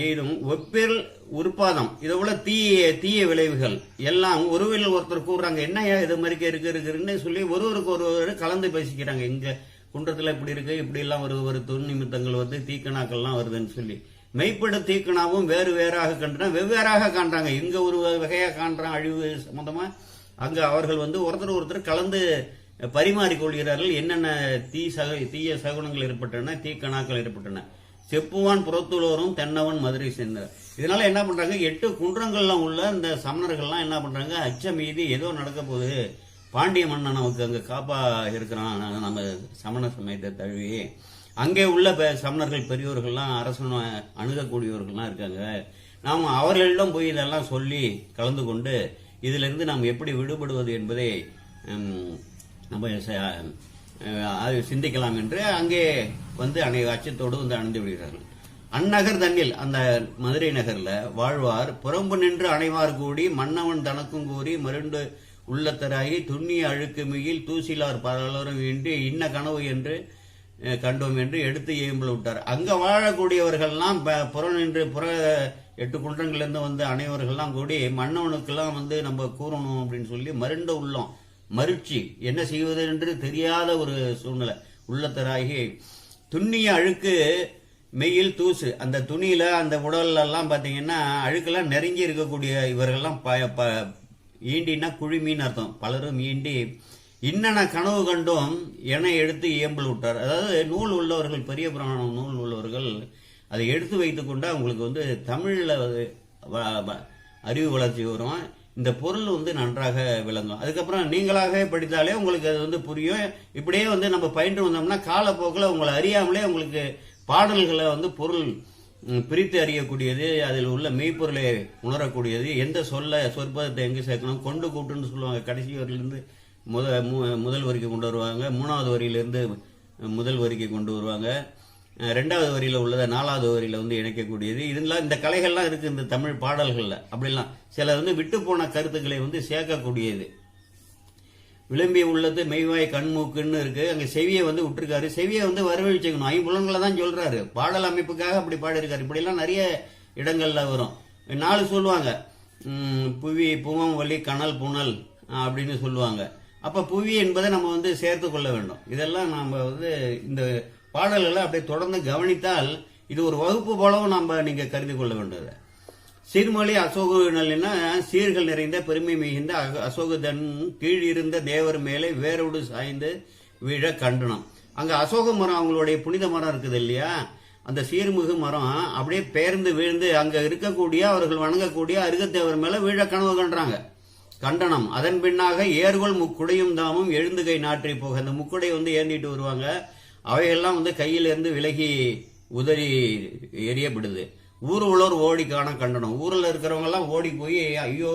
எய்தும் ஒப்பில் உற்பாதம், இதை போல தீய விளைவுகள் எல்லாம் ஒருவரில் ஒருத்தர் கூறுறாங்க. என்னையா இது மாதிரி இருக்குன்னு சொல்லி ஒருவருக்கு ஒருவர் கலந்து பேசிக்கிறாங்க. இங்க குன்றத்துல இப்படி இருக்கு, இப்படி எல்லாம் ஒரு துர்நிமித்தங்கள் வந்து தீக்கணாக்கள்லாம் வருதுன்னு சொல்லி மெய்ப்பட தீக்கணாவும் வேறு வேறாக கண்டுனா வெவ்வேறாக காண்றாங்க. இங்க ஒரு வகையாக காண்றான் அழிவு சம்பந்தமா, அங்க அவர்கள் வந்து ஒருத்தர் கலந்து பரிமாறிக்கொள்கிறார்கள். என்னென்ன தீய சகுனங்கள் ஏற்பட்டன, தீக்கணாக்கள் ஏற்பட்டன. செப்புவான் புறத்துளோரும் தென்னவன் மதுரை சென்றார். இதனால என்ன பண்றாங்க, 8 குன்றங்கள்லாம் உள்ள இந்த சமணர்கள்லாம் என்ன பண்றாங்க, அச்சம் மீதி ஏதோ நடக்க போகுது, பாண்டிய மன்னன் நமக்கு அங்க காப்பா இருக்கிறான், நம்ம சமண சமயத்தை தழுவி அங்கே உள்ள சமணர்கள் பெரியோர்கள்லாம் அரசன் அணுகக்கூடியவர்கள்லாம் இருக்காங்க, நாம் அவர்களிடம் போய் இதெல்லாம் சொல்லி கலந்து கொண்டு இதிலிருந்து நாம் எப்படி விடுபடுவது என்பதை நம்ம சிந்திக்கலாம் என்று அங்கே வந்து அச்சத்தோடு வந்து அணிந்து விடுகிறார்கள். அந்நகர் தன்னில் அந்த மதுரை நகர்ல வாழ்வார் புறம்பு நின்று அணைவார் கூடி மன்னவன் தனக்கும் கூறி மருண்டு உள்ளத்தராகி துண்ணிய அழுக்கு மிகில் தூசிலார் பலரும் இன்றி இன்ன கனவு என்று கண்டோம் என்று எடுத்து ஏம்பல விட்டார். அங்க வாழக்கூடியவர்கள்லாம் புற நின்று புற 8 குன்றங்கள்லேருந்து வந்து அனைவர்கள்லாம் கூடி மன்னவனுக்கெல்லாம் வந்து நம்ம கூறணும் அப்படின்னு சொல்லி மருண்ட உள்ளம் மருட்சி என்ன செய்வது என்று தெரியாத ஒரு சூழ்நிலை உள்ளத்தராகி துண்ணிய அழுக்கு மெயில் தூசு அந்த துணியில அந்த உடல்ல எல்லாம் பாத்தீங்கன்னா அழுக்கெல்லாம் நெருங்கி இருக்கக்கூடிய இவர்கள்லாம் ஈண்டினா குழிமீன் அர்த்தம். பலரும் ஈண்டி இன்னன கனவு கண்டும் என எடுத்து இயம்பல் விட்டார். அதாவது நூல் உள்ளவர்கள் பெரிய புராணம் நூல் உள்ளவர்கள் அதை எடுத்து வைத்துக் கொண்டு அவங்களுக்கு வந்து தமிழ்ல அறிவு வளர்ச்சி வரும். இந்த பொருள் வந்து நன்றாக விளங்கும். அதுக்கப்புறம் நீங்களாக படித்தாலே உங்களுக்கு அது வந்து புரியும். இப்படியே வந்து நம்ம பயின்று வந்தோம்னா காலப்போக்கில் உங்களை அறியாமலே உங்களுக்கு பாடல்களை வந்து பொருள் பிரித்து அறியக்கூடியது, அதில் உள்ள மெய்ப்பொருளை உணரக்கூடியது, எந்த சொற்பதத்தை எங்கே சேர்க்கணும், கொண்டு கூட்டுன்னு சொல்லுவாங்க. கடைசி வரியிலிருந்து முதல் வரிக்கு கொண்டு வருவாங்க, 3வது வரியிலிருந்து முதல் வரிக்கு கொண்டு வருவாங்க, 2வது வரியில உள்ளதை 4வது வரியில வந்து இணைக்கக்கூடியது. இதெல்லாம் இந்த கலைகள்லாம் இருக்கு இந்த தமிழ் பாடல்கள்ல. அப்படிலாம் சில வந்து விட்டு போன கருத்துக்களை வந்து சேர்க்கக்கூடியது. விளம்பிய உள்ளது மெய்வாய் கண்மூக்குன்னு இருக்கு. அங்க செவியை வந்து விட்டுருக்காரு. செவியை வந்து வரவழைச்சுக்கணும். 5 புலன்களை தான் சொல்றாரு. பாடல் அமைப்புக்காக அப்படி பாடியிருக்காரு. இப்படிலாம் நிறைய இடங்கள்ல வரும். 4 சொல்லுவாங்க. புவி புவம் வலி கனல் புனல் அப்படின்னு சொல்லுவாங்க. அப்ப புவி என்பதை நம்ம வந்து சேர்த்து கொள்ள வேண்டும். இதெல்லாம் நம்ம வந்து இந்த பாடல்களை அப்படியே தொடர்ந்து கவனித்தால் இது ஒரு வகுப்பு போலவும் நம்ம நீங்க கருதி கொள்ள வேண்டியது. சீர்மொழி அசோகனா சீர்கள் நிறைந்த பெருமை மிகுந்த அசோகதன் கீழ் இருந்த தேவர் மேலே வேரோடு சாய்ந்து வீழ கண்டனம். அங்க அசோக மரம் அவங்களுடைய புனித மரம் இருக்குது இல்லையா, அந்த சீர்மிகு மரம் அப்படியே பெயர்ந்து வீழ்ந்து அங்க இருக்கக்கூடிய அவர்கள் வணங்கக்கூடிய அருகத்தேவர் மேல வீழ கனவு கண்டாங்க. கண்டனம். அதன் பின்னாக ஏர்கொள் முக்குடையும் தாமும் எழுந்துகை நாற்றி போக அந்த முக்குடை வந்து ஏந்திட்டு வருவாங்க. அவையெல்லாம் வந்து கையிலிருந்து விலகி உதறி எரியப்படுது. ஊர் உள்ளோர் ஓடி காண கண்டனம். ஊரில் இருக்கிறவங்க எல்லாம் ஓடி போய் ஐயோ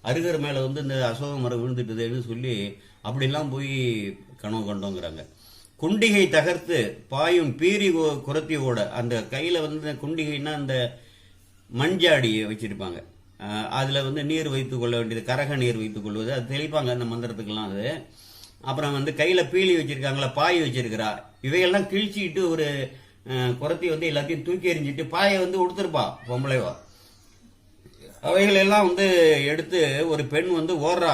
அருகர் மேல வந்து இந்த அசோக மரம் விழுந்துட்டுதுன்னு சொல்லி அப்படிலாம் போய் கனவு கண்டோங்கிறாங்க. குண்டிகை தகர்த்து பாயும் பீரி குரத்தி ஓட அந்த கையில வந்து குண்டிகைன்னா அந்த மண்ஜாடியை வச்சிருப்பாங்க. அதுல வந்து நீர் வைத்துக் கொள்ள வேண்டியது, கரக நீர் வைத்துக் கொள்வது, அது தெளிப்பாங்க அந்த மந்திரத்துக்கெல்லாம். அது அப்புறம் வந்து கையில பீலி வச்சிருக்காங்களா, பாய் வச்சிருக்கிறா, இவையெல்லாம் கிழிச்சிக்கிட்டு ஒரு குரத்தி வந்து எல்லாத்தையும் தூக்கி எறிஞ்சிட்டு பாயை வந்து உடுத்திருப்பா பொம்பளைவா. அவைகள் எல்லாம் வந்து எடுத்து ஒரு பெண் வந்து ஓடுறா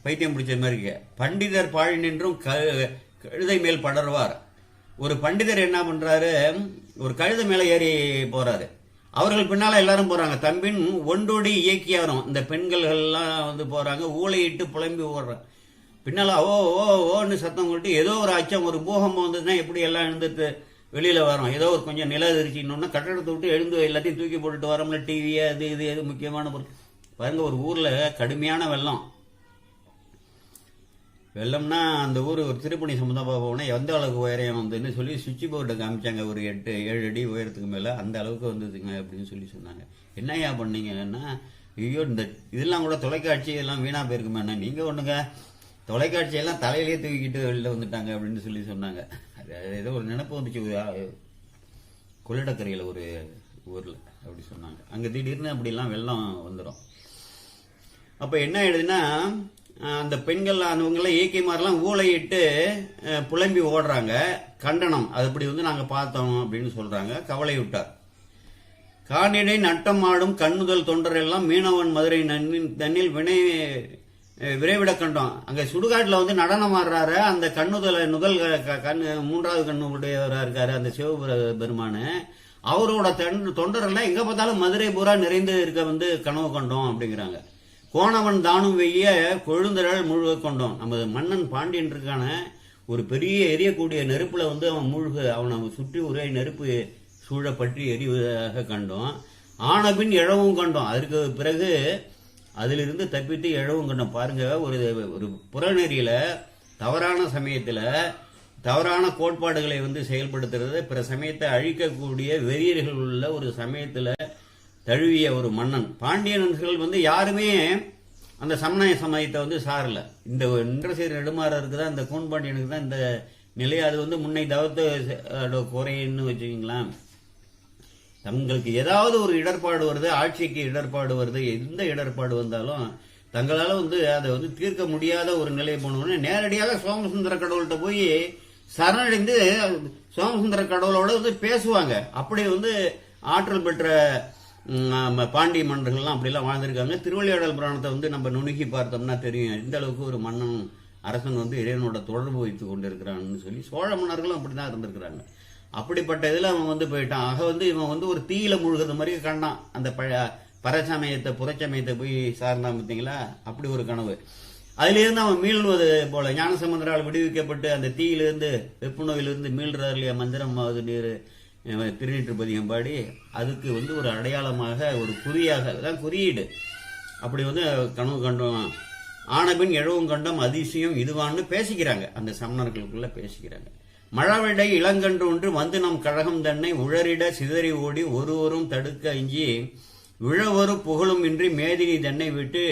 பைத்தியம் பிடிச்ச மாதிரி. பண்டிதர் பாழி நின்றும் கழுதை மேல் படர்வார். ஒரு பண்டிதர் என்ன பண்றாரு, ஒரு கழுதை மேல ஏறி போறாரு. அவர்கள் பின்னால எல்லாரும் போறாங்க. தம்பின் ஒன்றோடி இயக்கியாரும் இந்த பெண்கள் எல்லாம் வந்து போறாங்க. ஊழையிட்டு புலம்பி ஓடுறாங்க. பின்னால ஓ ஓ ஓன்னு சத்தம் போட்டு ஏதோ ஒரு அச்சம் ஒரு பூகம்பம் வந்ததுன்னா எப்படி எல்லாம் எழுந்துட்டு வெளியில வரோம். ஏதோ ஒரு கொஞ்சம் நிலதிருச்சின்னு கட்டடத்தை விட்டு எழுந்து எல்லாத்தையும் தூக்கி போட்டுட்டு வரோம்ல. டிவி அது இது எது முக்கியமான பொருள் பாருங்க. ஒரு ஊர்ல கடுமையான வெள்ளம்னா அந்த ஊர் ஒரு திருப்பணி சம்பந்தமாக போனால் எந்த அளவுக்கு உயரம் வந்துன்னு சொல்லி சுவிட்ச் போர்டை காமிச்சாங்க. ஒரு 8-7 அடி உயரத்துக்கு மேலே அந்த அளவுக்கு வந்ததுங்க அப்படின்னு சொல்லி சொன்னாங்க. என்னையா பண்ணீங்கன்னா ஐயோ இந்த இதெல்லாம் கூட தொலைக்காட்சி எல்லாம் வீணா போயிருக்குமே, நீங்க ஒண்ணுங்க தொலைக்காட்சியெல்லாம் தலையிலேயே தூக்கிட்டு வெளில வந்துட்டாங்க அப்படின்னு சொல்லி சொன்னாங்க. அது ஏதோ ஒரு நினைப்பு வந்துச்சு கொள்ளிடக்கரையில் ஒரு ஊர்ல அப்படி சொன்னாங்க. அங்க திடீர்னு அப்படிலாம் வெள்ளம் வந்துடும். அப்ப என்ன ஆயிடுதுன்னா அந்த பெண்கள் அவங்கெல்லாம் இயக்கிமாரெல்லாம் ஊழையிட்டு புலம்பி ஓடுறாங்க. கண்டனம். அது அப்படி வந்து நாங்க பார்த்தோம் அப்படின்னு சொல்றாங்க. கவலை விட்டார். காணிடை நட்டம் ஆடும் கண்ணுதல் தொண்டர் எல்லாம் மீனவன் மதுரை தண்ணில் விரைவிட கண்டோம். அங்க சுடுகாட்டுல வந்து நடனம் ஆடுறாரு. அந்த நுதல் கண்ணு 3வது கண்ணு உடையவரா இருக்காரு அந்த சிவபெருமானு. அவரோட தொண்டர் எல்லாம் எங்க பார்த்தாலும் மதுரை பூரா நிறைந்து இருக்க வந்து கனவு கண்டோம் அப்படிங்கிறாங்க. கோணவன் தானும் வெய்ய கொழுந்தரால் முழுக கொண்டோம். நமது மன்னன் பாண்டியன் இருக்கான ஒரு பெரிய எரியக்கூடிய நெருப்புல வந்து அவன் அவனை சுற்றி ஒரே நெருப்பு சூழ பற்றி எரிவதாக கண்டோம். ஆனபின் எழவும் கண்டோம். அதற்கு பிறகு அதிலிருந்து தப்பித்து எழவும் கண்டோம். பாருங்க, ஒரு புறநெறியில தவறான சமயத்துல தவறான கோட்பாடுகளை வந்து செயல்படுத்துறது, பிற சமயத்தை அழிக்கக்கூடிய வெறியர்கள் உள்ள ஒரு சமயத்துல தழுவிய ஒரு மன்னன். பாண்டியன்கள் வந்து யாருமே அந்த சமண சமயத்தை வந்து சாரல. இந்த இன்றசேரி நெடுமாறருக்கு தான், இந்த கூன்பாண்டியனுக்கு தான் இந்த நிலை. அது வந்து முன்னை தவத்து குறைன்னு வச்சுக்கீங்களா. தங்களுக்கு ஏதாவது ஒரு இடர்பாடு வருது, ஆட்சிக்கு இடர்பாடு வருது, எந்த இடர்பாடு வந்தாலும் தங்களால அதை தீர்க்க முடியாத ஒரு நிலை போனோடனே நேரடியாக சோமசுந்தர கடவுள்கிட்ட போய் சரணடைந்து சோமசுந்தர கடவுளோட பேசுவாங்க. அப்படி ஆற்றல் பெற்ற பாண்டிய மன்னர்கள்லாம் அப்படிலாம் வாழ்ந்திருக்காங்க. திருவிளையாடல் புராணத்தை நம்ம நுணுகி பார்த்தோம்னா தெரியும் எந்த அளவுக்கு ஒரு மன்னன் அரசன் இறைவனோட தொடர்பு வைத்து கொண்டிருக்கிறான்னு சொல்லி. சோழ மன்னர்களும் அப்படிதான் இருந்திருக்கிறாங்க. அப்படிப்பட்ட இதில் அவன் போயிட்டான். ஆக இவன் ஒரு தீயில முழுகிறது மாதிரி கண்டான். அந்த பரசமயத்தை புறச்சமயத்தை போய் சார்ந்தான் பார்த்தீங்களா, அப்படி ஒரு கனவு. அதிலிருந்து அவன் மீள்வது போல ஞானசம்பந்தரால் விடுவிக்கப்பட்டு அந்த தீயிலிருந்து வெப்பு நோயிலிருந்து மீள்றார் இல்லையா, மந்திரமாவது நீர் திருநீற்று பதிகம் பாடி, அதுக்கு ஒரு அடையாளமாக ஒரு குறியாக தான் குறியீடு. அப்படி கனவு கண்டோம். ஆனபின் எழவும் கண்டம் அதிசயம் இதுவான்னு பேசிக்கிறாங்க, அந்த சமணர்களுக்குள்ள பேசிக்கிறாங்க. மழவிடை இளங்கன்று ஒன்று வந்து நம் கழகம் தன்னை உழறிட சிதறி ஓடி ஒருவரும் தடுக்க அஞ்சி விழவொரு புகழும் இன்றி மேதினி தன்னை விட்டு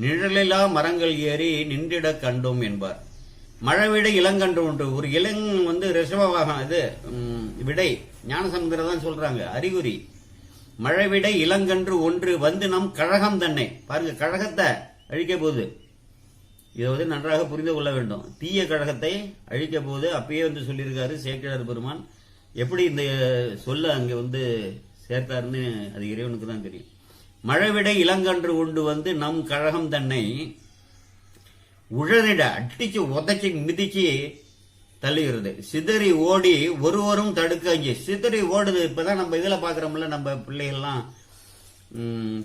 நிழலிலா மரங்கள் ஏறி நின்றிட கண்டோம் என்பார். மழவிடை இளங்கன்று ஒன்று, ஒரு இளங் ரிஷபவாகம், இது விடை ஞானசமுத்திரம் தான் சொல்றாங்க, அறிகுறி. மழவிடை இளங்கன்று ஒன்று வந்து நம் கழகம் தன்னை, பாருங்க கழகத்தை அழிக்க போகுது. இதை நன்றாக புரிந்து கொள்ள வேண்டும். தீய கழகத்தை அழிக்க போது அப்பயே சொல்லியிருக்காரு சேக்கிழார் பெருமான். எப்படி இந்த சொல்ல அங்க சேர்த்தாருன்னு அது இறைவனுக்கு தான் தெரியும். மழவிடை இளங்கன்று கொண்டு நம் கழகம் தன்னை உழறிட அடிச்சு உதச்சி மிதிச்சு தள்ளுகிறது. சிதறி ஓடி ஒருவரும் தடுக்க அஞ்சு சிதறி ஓடுது. இப்பதான் நம்ம இதுல பாக்குறோம்ல, நம்ம பிள்ளைகள்லாம்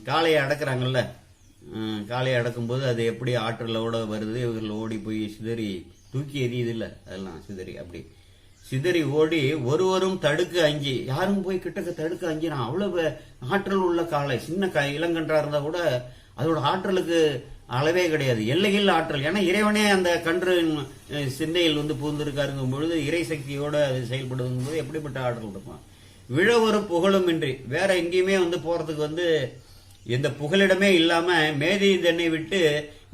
காளையை அடக்குறாங்கல்ல, காளையை அடக்கும்போது அது எப்படி ஆற்றலோட வருது, இவர்கள் ஓடி போய் சிதறி தூக்கி எறியுது இல்ல, அதெல்லாம் சிதறி அப்படி சிதறி ஓடி ஒருவரும் தடுக்க அஞ்சி, யாரும் போய் கிட்டக்க தடுக்க அஞ்சினா அவ்வளவு ஆற்றல் உள்ள காளை. சின்ன இளங்கன்றா இருந்தா கூட அதோட ஆற்றலுக்கு அளவே கிடையாது, எல்லையில் ஆற்றல். ஏன்னா இறைவனே அந்த கன்று சிந்தையில் பூந்திருக்காருங்கும் பொழுது இறை சக்தியோட அது செயல்படுதுங்கும் போது எப்படிப்பட்ட ஆற்றல் இருக்கும். விழ ஒரு புகழும் இன்றி வேற எங்கேயுமே போறதுக்கு எந்த புகலிடமே இல்லாம மேதி தன்னை விட்டு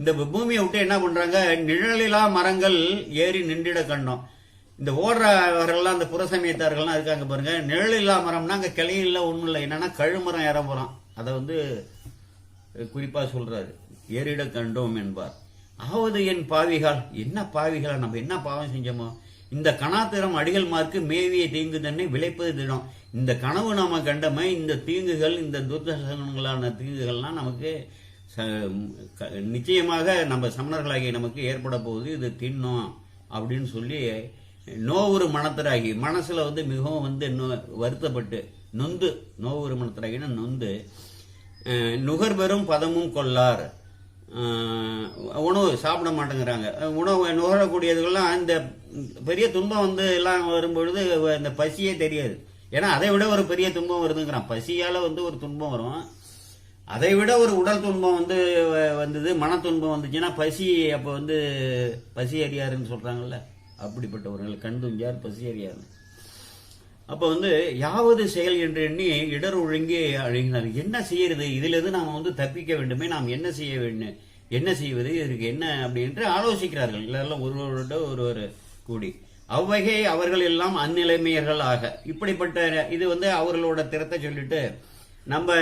இந்த பூமியை விட்டு என்ன பண்றாங்க, நிழலிலா மரங்கள் ஏறி நின்றிட கண்டோம். இந்த ஓடுறவர்கள்லாம் அந்த புறசமயத்தார்கள்லாம் இருக்காங்க பாருங்க, நிழலில்லா மரம்னா அங்க கிளையில ஒண்ணும் இல்லை, என்னன்னா கழுமரம் ஏற போறான். அதை குறிப்பா சொல்றாரு, ஏறிட கண்டோம் என்பார். ஆவது என் பாவிகள், என்ன பாவிகளா, நம்ம என்ன பாவம் செஞ்சோமோ, இந்த கணாத்திரம் அடிகள் மார்க்கு மேவிய தீங்கு தன்னை விளைப்பது தினம். இந்த கனவு நாம கண்டமை, இந்த தீங்குகள், இந்த துர்தசங்களான தீங்குகள்லாம் நமக்கு நிச்சயமாக நம்ம சமணர்களாகிய நமக்கு ஏற்பட போகுது, இது தின்னும் அப்படின்னு சொல்லி நோவுரு மனத்தராகி மனசுல மிகவும் வருத்தப்பட்டு நொந்து, நோவுரு மனத்தராகினா நொந்து, நுகர்பெறும் பதமும் கொள்ளார், உணவு சாப்பிட மாட்டேங்கிறாங்க. உணவு நுகரக்கூடியதுகள்லாம் இந்த பெரிய துன்பம் எல்லாம் வரும்பொழுது இந்த பசியே தெரியாது. ஏன்னா அதை விட ஒரு பெரிய துன்பம் வருதுங்கிறான். பசியால ஒரு துன்பம் வரும், அதை விட ஒரு உடல் துன்பம் வந்தது, மன துன்பம் வந்துச்சுன்னா பசி அப்ப பசி அறியாருன்னு சொல்றாங்கல்ல, அப்படிப்பட்டவர்கள் கண் துஞ்சார் பசி அறியாரு. அப்ப யாவது செயல் என்று எண்ணி இடர் ஒழுங்கி அழுகினார். என்ன செய்யறது, இதுல இருந்து நாம தப்பிக்க வேண்டுமே, நாம் என்ன செய்ய வேண்டும், என்ன செய்வது, இதற்கு என்ன அப்படின்னு ஆலோசிக்கிறார்கள். எல்லாரும் ஒருவரோட ஒருவர் கூடி அவ்வகை அவர்கள் எல்லாம் அந்நிலைமையர்கள் ஆக, இப்படிப்பட்ட இது அவர்களோட திறத்தை சொல்லிட்டு நம்ம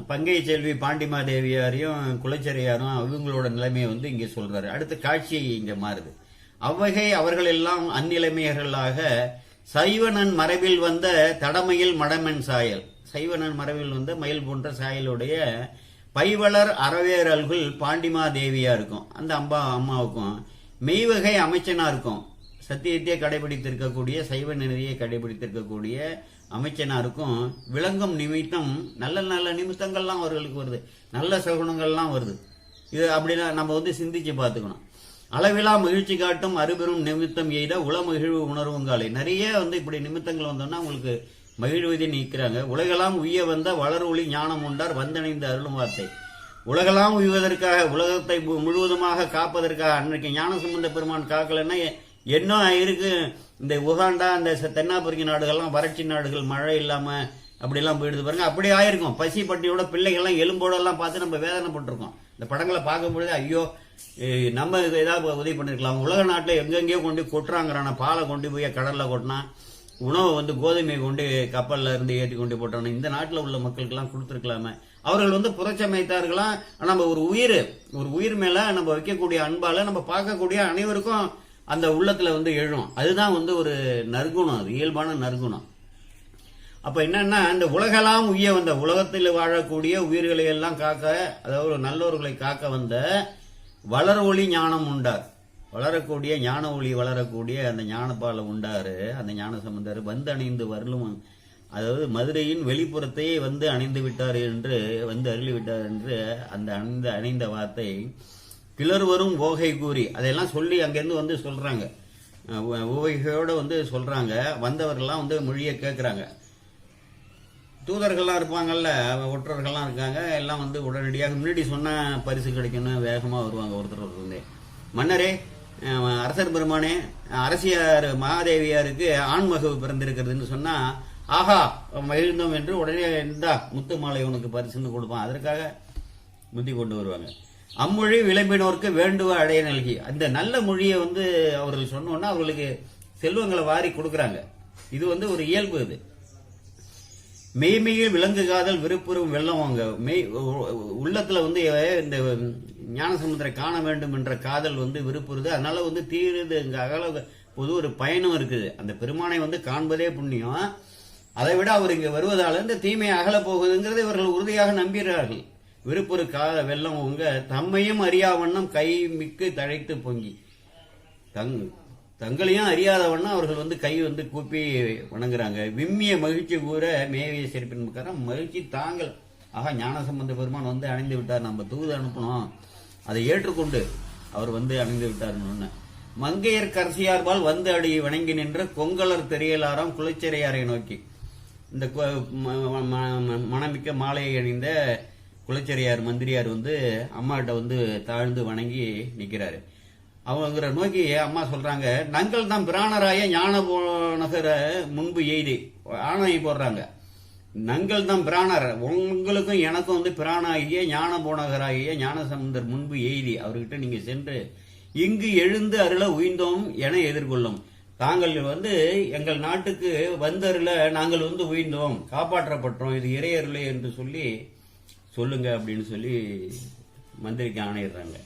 பங்கை செல்வி பாண்டிமாதேவியாரையும் குலச்சரியாரும் அவங்களோட நிலைமையை இங்க சொல்றாரு. அடுத்த காட்சியை இங்க மாறுது. அவ்வகை அவர்கள் எல்லாம் அந்நிலைமையர்களாக சைவனன் மரபில் வந்த தடமையில் மடமன் சாயல், சைவனன் மரபில் வந்த மயில் போன்ற சாயலுடைய பைவளர் அறவேரல்கள் பாண்டிமாதேவியா இருக்கும், அந்த அம்மாவுக்கும் மெய்வகை அமைச்சனா இருக்கும், சத்தியத்தை கடைபிடித்திருக்கக்கூடிய சைவ நெறியை கடைபிடித்திருக்கக்கூடிய அமைச்சனாருக்கும் விளங்கும் நிமித்தம் நல்ல நல்ல நிமித்தங்கள்லாம் அவர்களுக்கு வருது, நல்ல சகுனங்கள்லாம் வருது. இது அப்படின்னா நம்ம சிந்திச்சு பார்த்துக்கணும். அளவிலா மகிழ்ச்சி காட்டும் அருபெரும் நிமித்தம் எய்த உள மகிழ்வு உணர்வுங்காலை, நிறைய இப்படி நிமித்தங்கள் வந்தோம்னா உங்களுக்கு மகிழ்வதை நீக்கிறாங்க. உலகெல்லாம் உய்ய வந்த வளர் ஒளி ஞானம் உண்டார் வந்தணைந்த அருளும் வார்த்தை, உலகெல்லாம் உய்வதற்காக, உலகத்தை முழுவதுமாக காப்பதற்காக அன்றைக்கு ஞானசம்பந்த பெருமான் காக்கலன்னா என்ன இருக்கு, இந்த உகாண்டா அந்த தென்னாப்பிரிக்க நாடுகள்லாம் வறட்சி நாடுகள், மழை இல்லாம அப்படிலாம் போயிடுது பாருங்க, அப்படி ஆயிருக்கும். பசி பட்டியோட பிள்ளைகள்லாம் எலும்போடெல்லாம் பார்த்து நம்ம வேதனைப்பட்டிருக்கோம். இந்த படங்களை பார்க்கும் பொழுது ஐயோ நம்ம ஏதாவது உதவி பண்ணிருக்கலாம். உலக நாட்டில் எங்கெங்கேயோ கொண்டு கொட்டுறாங்கிறான, பாலை கொண்டு போய் கடல்ல கொட்டினா உணவை வந்து கோதுமை கொண்டு கப்பல்ல இருந்து ஏற்றி கொண்டு போட்டோம். இந்த நாட்டில் உள்ள மக்களுக்கெல்லாம் கொடுத்துருக்கலாமே. அவர்கள் வந்து புறச்சமைத்தார்களாம். நம்ம ஒரு உயிர் மேல நம்ம வைக்கக்கூடிய அன்பால நம்ம பார்க்கக்கூடிய அனைவருக்கும் அந்த உள்ளத்துல வந்து எழும். அதுதான் வந்து ஒரு நற்குணம், அது இயல்பான நற்குணம். அப்ப என்னன்னா, இந்த உலகெல்லாம் உய்ய வந்த, உலகத்தில் வாழக்கூடிய உயிர்களை எல்லாம் காக்க, அதாவது நல்லோர்களை காக்க வந்த வளர ஒளி ஞானம் உண்டார். வளரக்கூடிய ஞான ஒளி வளரக்கூடிய அந்த ஞானப்பால உண்டாரு. அந்த ஞான சம்பந்தர் வந்து அணிந்து வரலும், அதாவது மதுரையின் வெளிப்புறத்தை வந்து அணிந்து விட்டார் என்று, வந்து அருளி விட்டார் என்று அந்த அணிந்த வார்த்தை கிளர் வரும் ஓகை கூறி அதையெல்லாம் சொல்லி அங்கிருந்து வந்து சொல்றாங்க. ஓகையோட வந்து சொல்றாங்க. வந்தவர்கள்லாம் வந்து மொழியை கேட்கிறாங்க. தூதர்கள்லாம் இருப்பாங்கல்ல, ஒற்றர்கள்லாம் இருக்காங்க. எல்லாம் வந்து உடனடியாக முன்னாடி சொன்ன பரிசு கிடைக்கணும் வேகமாக வருவாங்க. ஒருத்தர் வந்து, மன்னரே, அரசர் பெருமானே, அரசியார் மகாதேவியாருக்கு ஆண்மகவு பிறந்திருக்கிறதுன்னு சொன்னா, ஆஹா மகிழ்ந்தோம் என்று உடனே இந்தா முத்து மாலை உனக்கு பரிசுன்னு கொடுப்பான். அதற்காக முத்தி கொண்டு வருவாங்க. அம்மொழி விளம்பினோருக்கு வேண்டுவ அடைய நல்கி, அந்த நல்ல மொழியை வந்து அவர்கள் சொன்னோன்னா அவர்களுக்கு செல்வங்களை வாரி கொடுக்குறாங்க. இது வந்து ஒரு இயல்பு. இது மெய்மையில் விலங்கு காதல் விருப்புறும் வெள்ளம். வாங்க உள்ளத்துல வந்து இந்த ஞானசமுத்திரை காண வேண்டும் என்ற காதல் வந்து விருப்புறுது. அதனால வந்து தீருது. இங்க அகல பொது ஒரு பயணம் இருக்குது. அந்த பெருமானை வந்து காண்பதே புண்ணியம். அதை விட அவர் இங்க வருவதால இந்த தீமை அகல போகுதுங்கிறதை இவர்கள் உறுதியாக நம்புகிறார்கள். விருப்புறு வெள்ளம் உங்க தம்மையும் அறியா வண்ணம் கை மிக்கு தழைத்து பொங்கி, தங்களையும் அறியாத வண்ணம் அவர்கள் வந்து கை வந்து கூப்பி வணங்குறாங்க. விம்மிய மகிழ்ச்சி கூற மேவிய சிறப்பின் முக்காரம் மகிழ்ச்சி தாங்கள். ஆக ஞானசம்பந்த பெருமான் வந்து அணிந்து விட்டார், நம்ம தூது அனுப்பணும், அதை ஏற்றுக்கொண்டு அவர் வந்து அணிந்து விட்டார்னு. மங்கையர் கரசியார்பால் வந்து அடி வணங்கி நின்ற கொங்கலர் தெரியலாராம் குலச்சிறையாரை நோக்கி, இந்த மணமிக்க மாலையை அணிந்த குலச்சிறையார் மந்திரியார் வந்து அம்மாட்ட வந்து தாழ்ந்து வணங்கி நிற்கிறாரு. அவங்கிற நோக்கி அம்மா சொல்றாங்க, நங்கள் தான் பிராணராய ஞான போனகர முன்பு எய்தி ஆணை போடுறாங்க. நங்கள் தான் பிராணர், உங்களுக்கும் எனக்கும் வந்து பிராணாகிய ஞான போனகராகிய ஞானசம்பந்தர் முன்பு எய்தி அவர்கிட்ட நீங்க சென்று இங்கு எழுந்து அருள உயிர்ந்தோம் என எதிர்கொள்ளும். தாங்கள் வந்து எங்கள் நாட்டுக்கு வந்தருள நாங்கள் வந்து உயிர்ந்தோம், காப்பாற்றப்பட்டோம், இது இறையருளே என்று சொல்லி சொல்லுங்க அப்படின்னு சொல்லி மந்திரிக்கு ஆணையிடுறாங்க.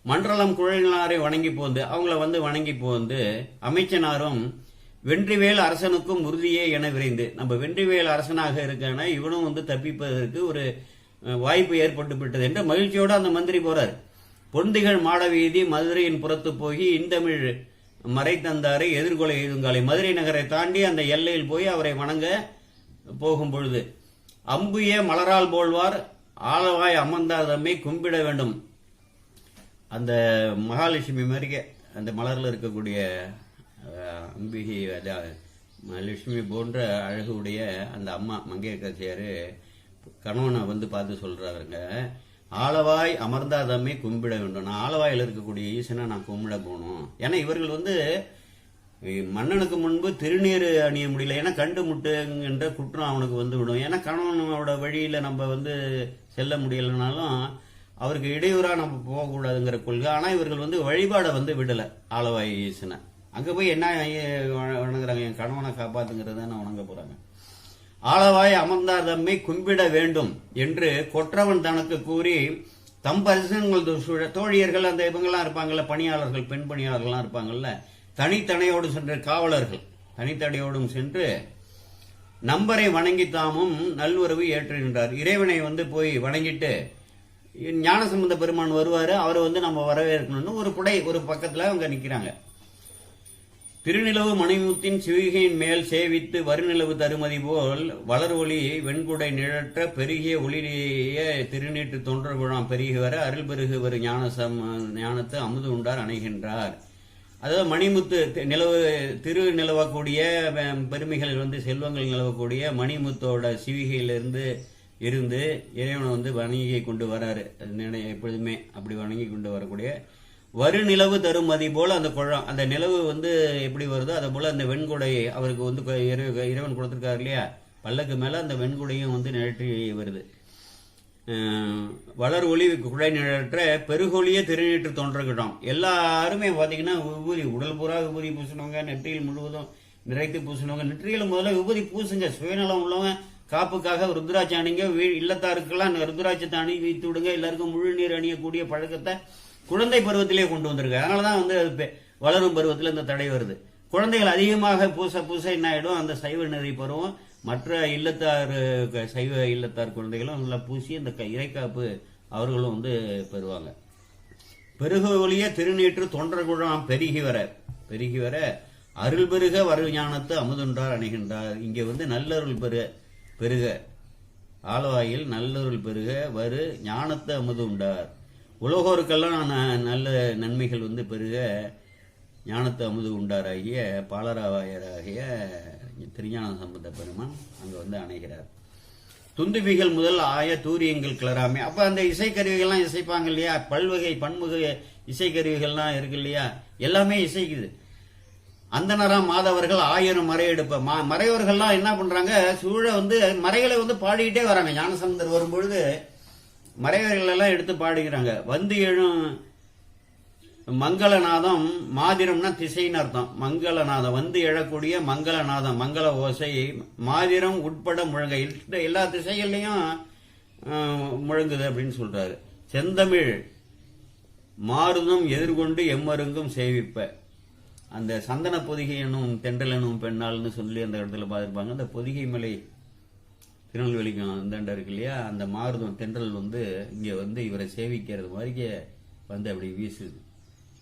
மன்றலம் குழலினாரை வணங்கி போந்து அவங்கள வந்து வணங்கி போந்து அமைச்சனாரும் வென்றிவேல் அரசனுக்கும் உறுதியே என விரைந்து, நம்ம வென்றிவேல் அரசனாக இருக்கான இவனும் வந்து தப்பிப்பதற்கு ஒரு வாய்ப்பு ஏற்பட்டு விட்டது என்று மகிழ்ச்சியோடு அந்த மந்திரி போறார். பொந்திகள் மாடவீதி மதுரையின் புறத்து போய் இந்தமிழ் மறை தந்தாரை எதிர்கொலை எழுதுங்காலை, மதுரை நகரை தாண்டி அந்த எல்லையில் போய் அவரை வணங்க போகும் பொழுது, அம்புய மலரால் போல்வார் ஆளவாய் அமர்ந்தார் தம்மை கும்பிட வேண்டும். அந்த மகாலட்சுமி மாதிரியே அந்த மலர்ல இருக்கக்கூடிய அம்பிகை லட்சுமி போன்ற அழகு உடைய அந்த அம்மா மங்கையர்கரசியாரு கணவனை வந்து பார்த்து சொல்றாருங்க, ஆளவாய் அமர்ந்தாதமே கும்பிட வேண்டும். நான் ஆளவாயில் இருக்கக்கூடிய ஈசனை நான் கும்பிட போகணும். ஏன்னா இவர்கள் வந்து மன்னனுக்கு முன்பு திருநீர் அணிய முடியல. ஏன்னா கண்டு முட்டுங்கிற குற்றம் அவனுக்கு வந்து விடும். ஏன்னா கணவனோட வழியில நம்ம வந்து செல்ல முடியலனாலும் அவருக்கு இடையூறா நம்ம போகக்கூடாதுங்கிற கொள்கை. ஆனா இவர்கள் வந்து வழிபாடை வந்து விடல ஆளவாய் ஈசனை. அங்க போய் என்ன வணங்குறாங்க, என் கணவனை காப்பாத்துங்கிறத வணங்க போறாங்க. ஆளவாய் அமர்ந்தார் தம்மை கும்பிட வேண்டும் என்று கொற்றவன் தனக்கு கூறி தம் பரிசனங்கள் தோழியர்கள் அந்த இவங்கெல்லாம் இருப்பாங்கல்ல, பணியாளர்கள், பெண் பணியாளர்கள்லாம் இருப்பாங்கல்ல, தனித்தனையோடு சென்ற காவலர்கள் தனித்தடையோடும் சென்று நம்பரை வணங்கி தாமும் நல்வுறவு ஏற்றுகின்றார். இறைவனை வந்து போய் வணங்கிட்டு ஞானசம்பந்த பெருமான் வருவாரு, அவரை வந்து நம்ம வரவேற்கணும்னு ஒரு பக்கத்துல அவங்க நிக்கிறாங்க. திருநிலவு மணிமுத்தின் சிவிகையின் மேல் சேவித்து வருநிலவு தருமதி போல் வளர் ஒளி வெண்குடை நிழற்ற பெருகிய ஒளிய திருநீட்டு தொண்டர் குழாம் பெருகி வர அருள் பெருகு வரு ஞானத்து அமுது உண்டார் அணைகின்றார். அதாவது மணிமுத்து நிலவு திரு நிலவக்கூடிய பெருமைகளில் வந்து செல்வங்கள் நிலவக்கூடிய மணிமுத்தோட சிவிகையிலிருந்து இருந்து இறைவனை வந்து வணங்கி கொண்டு வராரு. எப்பொழுதுமே அப்படி வணங்கி கொண்டு வரக்கூடிய வருநிலவு தரும் மதி போல அந்த குழம், அந்த நிலவு வந்து எப்படி வருதோ அதை போல அந்த வெண்குடை அவருக்கு வந்து இறைவன் கொடுத்திருக்காரு இல்லையா, பல்லக்கு மேல அந்த வெண்குடையும் வந்து நிழற்றி வருது. வளர் ஒளி குடை நிழற்ற பெருகொழிய திருநீற்று தோன்றகிட்டோம். எல்லாருமே பாத்தீங்கன்னா விபூதி, உடல் பூரா விபூதி பூசினவங்க, நெற்றியில் முழுவதும் நிறைத்து பூசினவங்க. நெற்றியில முதல்ல விபூதி பூசுங்க. சுயநலம் உள்ளவங்க காப்புக்காக ருத்ராட்சி அணிங்க. இல்லத்தாருக்கெல்லாம் ருத்ராட்சத்தை அணி வைத்து விடுங்க. எல்லாருக்கும் முழு நீர் அணியக்கூடிய பழக்கத்தை குழந்தை பருவத்திலே கொண்டு வந்திருக்கு. அதனாலதான் அது வளரும் பருவத்தில் இந்த தடை வருது. குழந்தைகள் அதிகமாக பூச என்ன ஆயிடும், அந்த சைவ நெறி பருவம் மற்ற இல்லத்தார் சைவ இல்லத்தார் குழந்தைகளும் நல்லா பூசி அந்த இறைக்காப்பு அவர்களும் பெறுவாங்க. பெருகு ஒளிய திருநீற்று தொண்டர்குழாம் பெருகி வர அருள் பெருக வரு ஞானத்து அமுதுன்றார் அணைகின்றார். இங்க நல்லருள் பெருக ஆலவாயில் நல்லருள் பெருக வரு ஞானத்து அமுது உண்டார். உலகோருக்கெல்லாம் நல்ல நன்மைகள் பெருக ஞானத்து அமுது உண்டாராகிய பாலராவாயராகிய திருஞான சம்பந்த பெருமான் அங்க அணைகிறார். துந்துபிகள் முதல் ஆய தூரியங்கள் கிளராமே. அப்ப அந்த இசைக்கருவிகள்லாம் இசைப்பாங்க இல்லையா, பல்வகை பன்முக இசைக்கருவிகள்லாம் இருக்கு இல்லையா, எல்லாமே இசைக்குது. அந்தனராம் மாதவர்கள் 1000 மறை எடுப்ப. மறைவர்கள்லாம் என்ன பண்றாங்க, சூழ மறைகளை பாடிக்கிட்டே வராங்க. ஞானசம்பந்தர் வரும்பொழுது மறைவர்கள் எல்லாம் எடுத்து பாடுகிறாங்க. எழும் மங்களநாதம், மாதிரம்னா திசைன்னு அர்த்தம். மங்களநாதம் எழக்கூடிய மங்களநாதம், மங்கள ஓசை மாதிரம் உட்பட முழங்க. எல்லா திசைகள்லையும் முழங்குது அப்படின்னு சொல்றாரு. செந்தமிழ் மாறுதும் எதிர்கொண்டு எம்மருங்கும் சேவிப்ப. அந்த சந்தன பொதிகை என்னும் தென்றல் என்னும் பெண்ணாள்னு சொல்லி அந்த இடத்துல பார்த்துருப்பாங்க. அந்த பொதிகை மலை திருநெல்வேலிக்கும் அந்தாண்ட இருக்கு இல்லையா, அந்த மாறுதும் தென்றல் இங்க இவரை சேவிக்கிறது மாதிரி அப்படி வீசுது.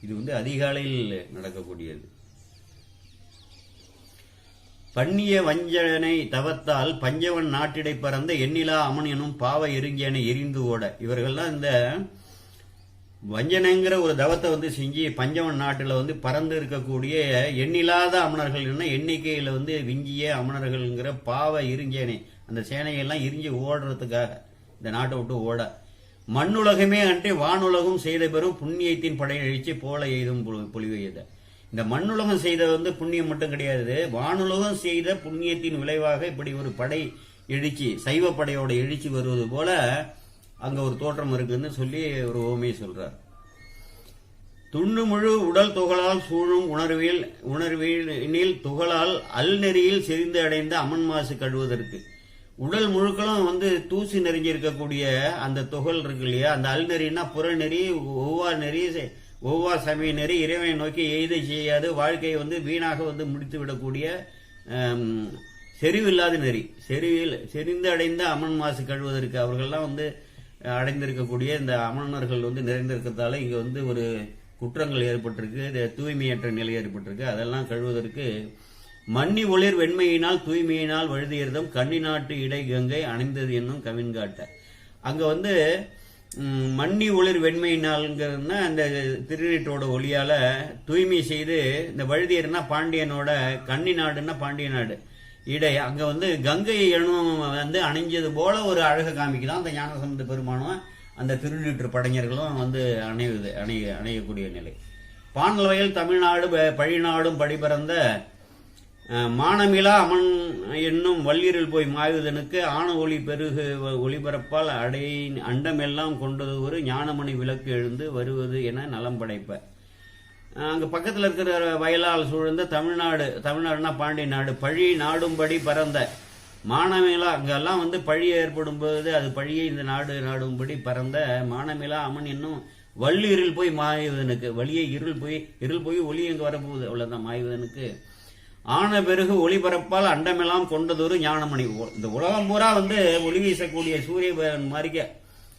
இது அதிகாலையில் நடக்கக்கூடியது. பண்ணிய வஞ்சனை தவத்தால் பஞ்சவன் நாட்டிடை பறந்த எண்ணிலா அமன் எனும் பாவ எருங்கியனை எரிந்து ஓட. இவர்கள்லாம் இந்த வஞ்சனைங்கிற ஒரு தவத்தை செஞ்சு பஞ்சவன் நாட்டில் பறந்து இருக்கக்கூடிய எண்ணில்லாத அமணர்கள், எண்ணிக்கையில விஞ்சிய அமணர்கள்ங்கிற பாவ இருஞ்சேனை, அந்த சேனையெல்லாம் இரிஞ்சு ஓடுறதுக்காக இந்த நாட்டை விட்டு ஓட. மண்ணுலகமே அன்றி வானுலகம் செய்த பெறும் புண்ணியத்தின் படையெழுச்சி போல எய்தும் பொலிவையத. இந்த மண்ணுலகம் செய்த புண்ணியம் மட்டும் கிடையாது, வானுலகம் செய்த புண்ணியத்தின் விளைவாக இப்படி ஒரு படை எழுச்சி, சைவ படையோட எழுச்சி வருவது போல அங்க ஒரு தோற்றம் இருக்குன்னு சொல்லி ஒரு ஓமையை சொல்றார். துண்ணு முழு உடல் துகளால் சூழும் உணர்வீனில் துகளால் அல்நெறியில் செறிந்து அடைந்த அமன் மாசு கழுவதற்கு. உடல் முழுக்களும் தூசி நிறைஞ்சிருக்கக்கூடிய அந்த துகள் இருக்கு இல்லையா, அந்த அல்நெறின்னா புறநெறி, ஒவ்வா சமய நெறி, இறைவனை நோக்கி எய்தை செய்யாது வாழ்க்கையை வீணாக முடித்து விடக்கூடிய செறிவில்லாத நெறி. செறிந்து அடைந்த அமன் மாசு கழுவதற்கு அவர்கள்லாம் அடைந்திருக்கக்கூடிய இந்த அமணர்கள் நிறைந்திருக்கிறதால இங்க ஒரு குற்றங்கள் ஏற்பட்டிருக்கு, தூய்மையற்ற நிலை ஏற்பட்டிருக்கு. அதெல்லாம் கழுவதற்கு மன்னி ஒளிர் வெண்மையினால் தூய்மையினால் வழுதியர்தம் கன்னி நாட்டு இடை கங்கை அணைந்தது என்னும் கவின்காட்ட. அங்க மன்னி ஒளிர் வெண்மையினால்ங்கிறதுனா அந்த திருநீற்றோட ஒளியால தூய்மை செய்து, இந்த வழுதியர்னா பாண்டியனோட, கன்னி நாடுன்னா பாண்டிய நாடு இடை, அங்க கங்கை எனும் அணைஞ்சது போல ஒரு அழகை காமிக்குதான் அந்த ஞானசம்பந்த பெருமானும் அந்த திருநீற்று படைஞர்களும் அணையக்கூடிய நிலை. பாண்டல் வயல் தமிழ்நாடு பழிநாடும் படிபறந்த மானமிலா அமன் என்னும் வள்ளிரில் போய் மாயுதனுக்கு ஆன ஒளி பெருகு ஒளிபரப்பால் அண்டமெல்லாம் கொண்டது ஒரு ஞானமணி விளக்கு எழுந்து வருவது என நலம் படைப்ப. அங்க பக்கத்துல இருக்கிற வயலால் சூழ்ந்த தமிழ்நாடுனா பாண்டிய நாடு, பழி நாடும்படி பறந்த மானமிலா, அங்கெல்லாம் பழி ஏற்படும் போது அது பழியை இந்த நாடும்படி பறந்த மானமிலா அமன் என்னும் வள்ளிரில் போய் மாயுதனுக்கு. வழியை இருள் போய் ஒளி எங்க வரப்போகுது, அவ்வளவுதான். மாயுதனுக்கு ஆன பிறகு ஒளிபரப்பால் அண்டமெல்லாம் கொண்டதொரு ஞானமணி. இந்த உலகம் பூரா ஒளி வீசக்கூடிய சூரியன் மாதிரிக்க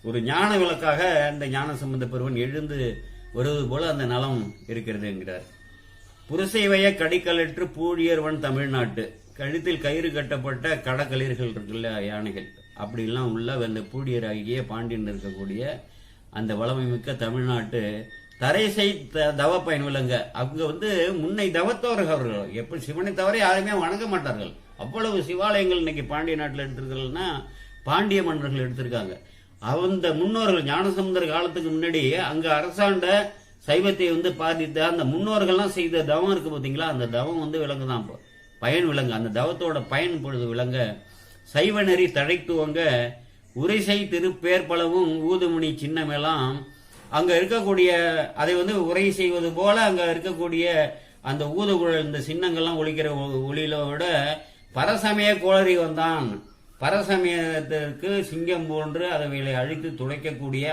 ஒரு ஞான விளக்காக இந்த ஞான சம்பந்த பெருவன் எழுந்து வருவது போல அந்த நலம் இருக்கிறது என்கிறார். புரசைவைய கடிக்கலற்று பூழியர்வன் தமிழ்நாட்டு. கழுத்தில் கயிறு கட்டப்பட்ட கடக்களிர்கள் இருக்குல்ல, யானைகள், அப்படிலாம் உள்ள அந்த பூழியராகிய பாண்டியன் இருக்கக்கூடிய அந்த வளமை மிக்க தமிழ்நாட்டு தரைசை தவ பயன் விளங்க. அங்க முன்னை தவத்தோர்கள் அவர்கள் எப்படி சிவனை தவிர யாருமே வணங்க மாட்டார்கள். அவ்வளவு சிவாலயங்கள் இன்னைக்கு பாண்டிய நாட்டில் எடுத்திருக்கிறதுனா பாண்டிய மன்னர்கள் எடுத்திருக்காங்க. அந்த முன்னோர்கள் ஞானசம்பந்தர் காலத்துக்கு முன்னாடி அங்க அரசாண்ட சைவத்தை பாதித்த அந்த முன்னோர்கள்லாம் செய்த தவம் இருக்கு பார்த்தீங்களா, அந்த தவம் விளங்குதான் பயன் விளங்க. அந்த தவத்தோட பயன் பொழுது விளங்க சைவ நெறி தழைத்துவங்க உரைசை திருப்பேற்பளவும் ஊதுமணி சின்னமெல்லாம் அங்க இருக்கக்கூடிய அதை உரை செய்வது போல அங்க இருக்கக்கூடிய அந்த ஊதுகுழல் இந்த சின்னங்கள்லாம் ஒலிக்கிற ஒளியில விட பரசமய கோளரி வந்தான். பரசமயத்திற்கு சிங்கம் போன்று அவைகளை அழித்து துடைக்கக்கூடிய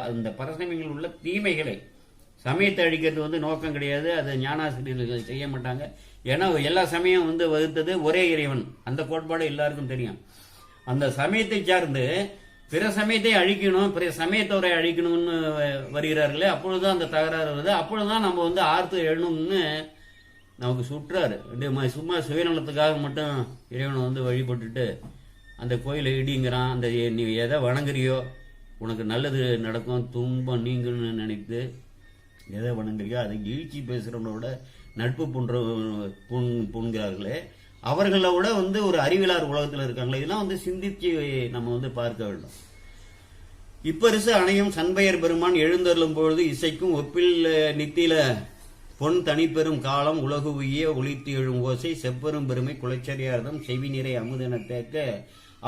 அந்த பரசமயங்கள் உள்ள தீமைகளை சமயத்தை அழிக்கிறது நோக்கம் கிடையாது. அது ஞானாசிரியர்கள் செய்ய மாட்டாங்க. ஏன்னா எல்லா சமயம் வகுத்தது ஒரே இறைவன். அந்த கோட்பாடு எல்லாருக்கும் தெரியும். அந்த சமயத்தை சார்ந்து பிற சமயத்தை அழிக்கணும், பிற சமயத்தவரை அழிக்கணும்னு வருகிறார்களே, அப்பொழுதுதான் அந்த தகராறு வருது. அப்பொழுதுதான் நம்ம ஆர்த்து எழணும்னு நமக்கு சுற்றாரு. சும்மா சுயநலத்துக்காக மட்டும் இறைவனை வழிபட்டுட்டு அந்த கோயிலை இடிங்கிறான். அந்த நீ எதை வணங்குறியோ உனக்கு நல்லது நடக்கும், துன்பம் நீங்குன்னு நினைத்து எதை வணங்குறியோ அதை இழிச்சி பேசுகிறவனோட நட்பு புண்கிறார்களே, அவர்களோட ஒரு அறிவியலார் உலகத்தில் இருக்காங்களே. இதெல்லாம் சிந்திச்சு நம்ம பார்க்க வேண்டும். இப்பரிசு அணையும் சண்பையர் பெருமான் எழுந்தருளும் பொழுது இசைக்கும் ஒப்பில் நித்தில பொன் தனிப்பெரும் காலம் உலகு உய்ய ஒளித்து எழும் ஓசை செப்பெரும் பெருமை குலைச்சரியார்தம் செவி நிறை அமுதென தேக்க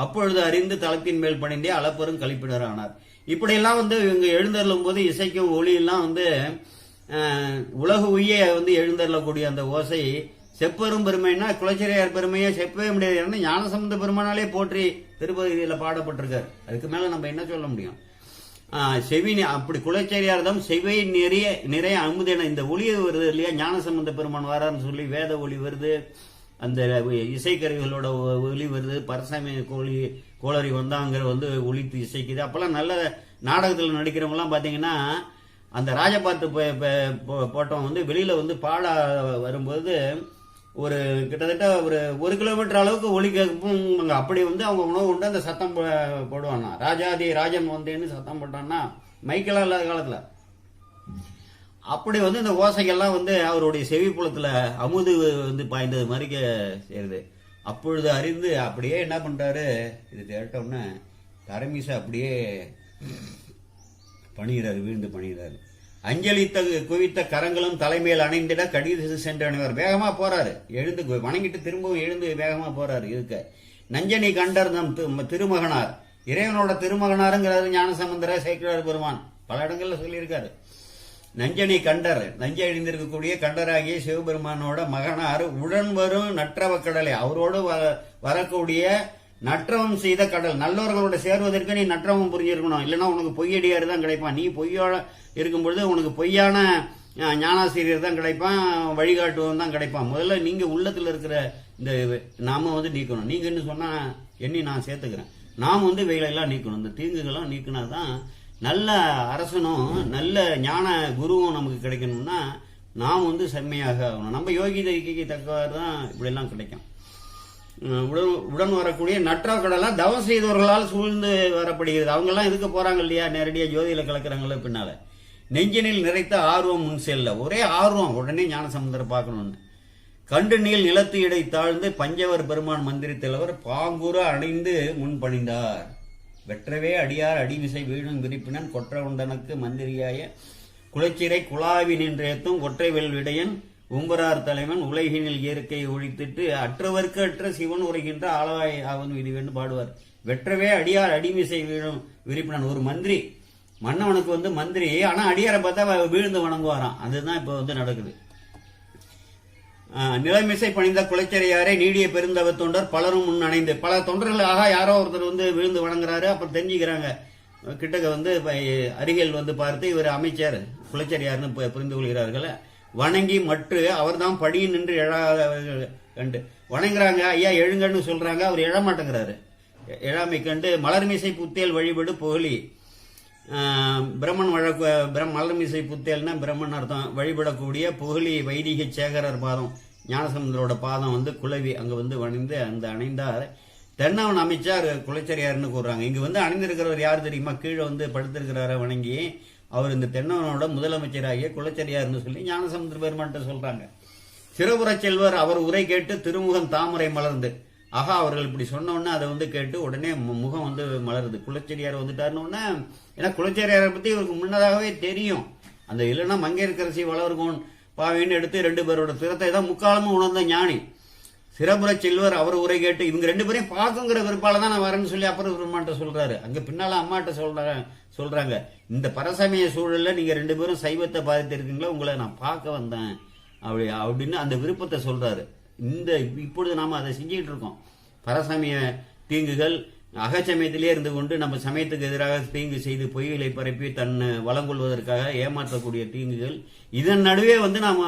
அப்பொழுது அறிந்து தளத்தின் மேல் பணிந்தே அளப்பெரும் கழிப்பினர் ஆனார். இப்படியெல்லாம் இவங்க எழுந்தருளும் போது இசைக்கும் ஒளியெல்லாம் உலகு உய்ய எழுந்தருளக்கூடிய அந்த ஓசை செப்பெரும் பெருமைன்னா குலச்சிறையார் பெருமையை செப்பவே முடியாது. ஞானசம்பந்த பெருமானாலே போற்றி திருப்பதியில பாடப்பட்டிருக்காரு. அதுக்கு மேல நம்ம என்ன சொல்ல முடியும்? செவி அப்படி குலச்சரியார்தம் செவை நிறைய அமுதென இந்த ஒளி வருது இல்லையா, ஞானசம்பந்த பெருமான் வரான்னு சொல்லி வேத ஒளி வருது, அந்த இசைக்கருவிகளோட ஒளி வருது, பரசமய கோளரி வந்தாங்கிற ஒளித்து இசைக்குது. அப்பெல்லாம் நல்ல நாடகத்தில் நடிக்கிறவங்க எல்லாம் பாத்தீங்கன்னா அந்த ராஜபாட்டு போட்டவன் வெளியில பாட வரும்போது ஒரு கிட்டத்தட்ட ஒரு கிலோமீட்டர் அளவுக்கு ஒலி கேட்கும். அப்படி அவங்க உணவு உண்டு அந்த சத்தம் போடுவானா, ராஜாதி ராஜன் வந்தேன்னு சத்தம் போட்டான்னா மைக்கெல்லாம் இல்லாத காலத்துல. அப்படி இந்த ஓசைகள்லாம் அவருடைய செவிப்புலத்துல அமுது பாய்ந்தது மாதிரி சேருது. அப்பொழுது அறிந்து அப்படியே என்ன பண்றாரு, இது கேட்டோம்னா தரமீச அப்படியே பணிகிறாரு, வீழ்ந்து பணிகிறாரு. அஞ்சலி குவித்த கரங்களும் தலைமையில் அணைந்திட கடிது சென்று அணிவார். வேகமா போறாரு, எழுந்து வணங்கிட்டு திரும்பவும் எழுந்து வேகமா போறாரு. இருக்க நஞ்சனி கண்டர் நம் திருமகனார், இறைவனோட திருமகனாருங்கிறாரு ஞானசம்பந்தர சேக்கிழார் பெருமான் பல இடங்கள்ல சொல்லியிருக்காரு. நஞ்சனி கண்டர், நஞ்சை அழிந்திருக்கக்கூடிய கண்டராகிய சிவபெருமானோட மகனார் உடன் வரும் நற்றவ கடலை, அவரோடு வரக்கூடிய நற்றவம் செய்த கடல். நல்லவர்களோட சேர்வதற்கு நீ நற்றவம் புரிஞ்சிருக்கணும், இல்லைன்னா உனக்கு பொய்யடியார் தான் கிடைப்பான். நீ பொய்யோட இருக்கும் பொழுது உனக்கு பொய்யான ஞானாசிரியர் தான் கிடைப்பான், வழிகாட்டுவன் தான் கிடைப்பான். முதல்ல நீங்க உள்ளத்துல இருக்கிற இந்த நாம நீக்கணும். நீங்கன்னு சொன்னா எண்ணி நான் சேர்த்துக்கிறேன். நாம் வெயிலெல்லாம் நீக்கணும், இந்த தீங்குகள்லாம் நீக்கினாதான் நல்ல அரசனும் நல்ல ஞான குருவும் நமக்கு கிடைக்கணும்னா நாம் செம்மையாக ஆகணும். நம்ம யோகிதைக்கு தக்கவாறு தான் இப்படி எல்லாம் கிடைக்கும். உடன் வரக்கூடிய நற்றவ கடலாம் தவம் செய்தவர்களால் சூழ்ந்து வரப்படுகிறது. அவங்க எல்லாம் இதுக்கு போறாங்க இல்லையா, நேரடியா ஜோதியில கலக்குறாங்களே பின்னால. நெஞ்சினில் நிறைத்த ஆர்வம் முன் செல்ல, ஒரே ஆர்வம் உடனே ஞானசம்பந்தரை பார்க்கணும்னு. கண்டு நீள் நிலத்து இடை தாழ்ந்து பஞ்சவர் பெருமான் மந்திரி தலைவர் பாங்குற அணைந்து முன் பணிந்தார். வெற்றவே அடியார் அடிவிசை வீழும் விரிப்பினன் கொற்ற உண்டனுக்கு மந்திரியாய குலைச்சிறை குழாவி நின்றேத்தும் ஒற்றை வெல் விடையன் உம்பரார் தலைவன் உலகினில் இயற்கையை ஒழித்துட்டு அற்றவர்க்கு அற்ற சிவன் உரைகின்ற ஆளவாய் ஆவன் விதிவென்று பாடுவார். வெற்றவே அடியார் அடிமிசை வீழும் விரிப்பினன், ஒரு மந்திரி, மன்னவனுக்கு மந்திரி, ஆனா அடியாரை பார்த்தா வீழ்ந்து வணங்குவாராம். அதுதான் இப்ப நடக்குது. நிலைமிசை பணிந்த குலைச்சரியாரை நீடிய பெருந்தவ தொண்டர் பலரும் முன் அணைந்து, பல தொண்டர்களாக யாரோ ஒருத்தர் விழுந்து வணங்குறாரு. அப்புறம் தெரிஞ்சுக்கிறாங்க, கிட்டக்க அருகில் பார்த்து இவர் அமைச்சர் குலைச்சரியார்னு புரிந்து கொள்கிறார்கள். வணங்கி மற்ற அவர் தான் படியின் நின்று எழாதவர்கள் கண்டு வணங்குறாங்க. ஐயா எழுங்கன்னு சொல்றாங்க, அவர் எழமாட்டேங்கிறாரு. எழாமை கண்டு மலர்மிசை புத்தேல் வழிபடு புகழி, பிரம்மன் மலர்மிசை புத்தேல்னா பிரம்மன் அர்த்தம், வழிபடக்கூடிய புகழி வைதிக சேகரர் பாதம், ஞானசம்பந்தரோட பாதம் குலவி அங்க வணிந்து அந்த அணைந்தார். தென்னவன் அமைச்சார் குலைச்சரியார்னு கூறுறாங்க. இங்க அணிந்திருக்கிறவர் யார் தெரியுமா? கீழே படுத்திருக்கிறார வணங்கி அவர் இந்த தென்னவனோட முதலமைச்சராகிய குலச்சரியார்னு சொல்லி ஞானசமுத்திர பெருமான்ட்ட சொல்றாங்க. சிறபுற செல்வர் அவர் உரை கேட்டு திருமுகம் தாமரை மலர்ந்து, ஆகா அவர்கள் இப்படி சொன்ன உடனே அதை கேட்டு உடனே முகம் மலருது. குலச்சரியார் வந்துட்டாருன்னு, ஏன்னா குலச்சரியாரை பத்தி இவருக்கு முன்னதாகவே தெரியும். அந்த இல்லைன்னா மங்கையர்கரசி வளர்கோன் பாவின்னு எடுத்து 2 பேரோட திறத்தை தான் முக்காலமும் உணர்ந்த ஞானி. சிறபுற செல்வர் அவர் உரை கேட்டு இவங்க 2 பேரையும் பார்க்குங்கிற விருப்பால தான் நான் வரேன்னு சொல்லி அப்புறம் பெருமான்ட்ட சொல்றாரு. அங்க பின்னால அம்மாட்ட சொல்றாங்க, இந்த பரசமய சூழல்ல நீங்க 2 பேரும் சைவத்தை பாதித்து இருக்கீங்களா, உங்களை நான் பார்க்க வந்தேன் அப்படின்னு அந்த விருப்பத்தை சொல்றாரு. இப்பொழுது நாம அதை செஞ்சுக்கிட்டு இருக்கோம். பரசமய தீங்குகள் அகச்சமயத்திலே இருந்து கொண்டு நம்ம சமயத்துக்கு எதிராக தீங்கு செய்து பொய்களை பரப்பி தன்னை வளம் கொள்வதற்காக ஏமாற்றக்கூடிய தீங்குகள், இதன் நடுவே நாம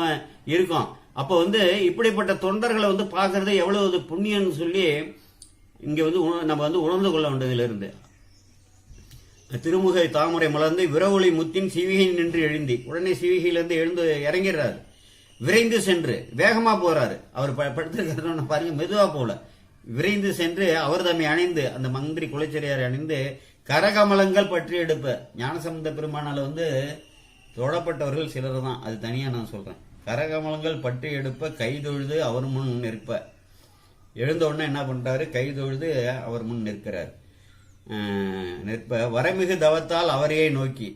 இருக்கோம். அப்போ இப்படிப்பட்ட தொண்டர்களை பார்க்கறது எவ்வளவு புண்ணியம்னு சொல்லி இங்க நம்ம உணர்ந்து கொள்ள வேண்டியதுல இருந்து, திருமுகை தாமரை மலர்ந்து விரவொளி முத்தின் சிவிகை நின்று எழுந்தி, உடனே சிவிகையிலிருந்து எழுந்து இறங்கிறாரு. விரைந்து சென்று வேகமா போறாரு. அவர் படுத்திருக்கிறத பாருங்க, மெதுவா போல விரைந்து சென்று அவர் தம்மை அணிந்து, அந்த மந்திரி குலச்சரியாரை அணிந்து கரகமலங்கள் பற்றி எடுப்ப. ஞானசம்பந்த பெருமானால தொழப்பட்டவர்கள் சிலர் தான், அது தனியா நான் சொல்றேன். கரகமலங்கள் பற்றி எடுப்ப கைதொழுது அவர் முன் நிற்ப. எழுந்த உடனே என்ன பண்றாரு? கைதொழுது அவர் முன் நிற்கிறார். நிற்ப வரமிகு தவத்தால் அவரையே நோக்கி,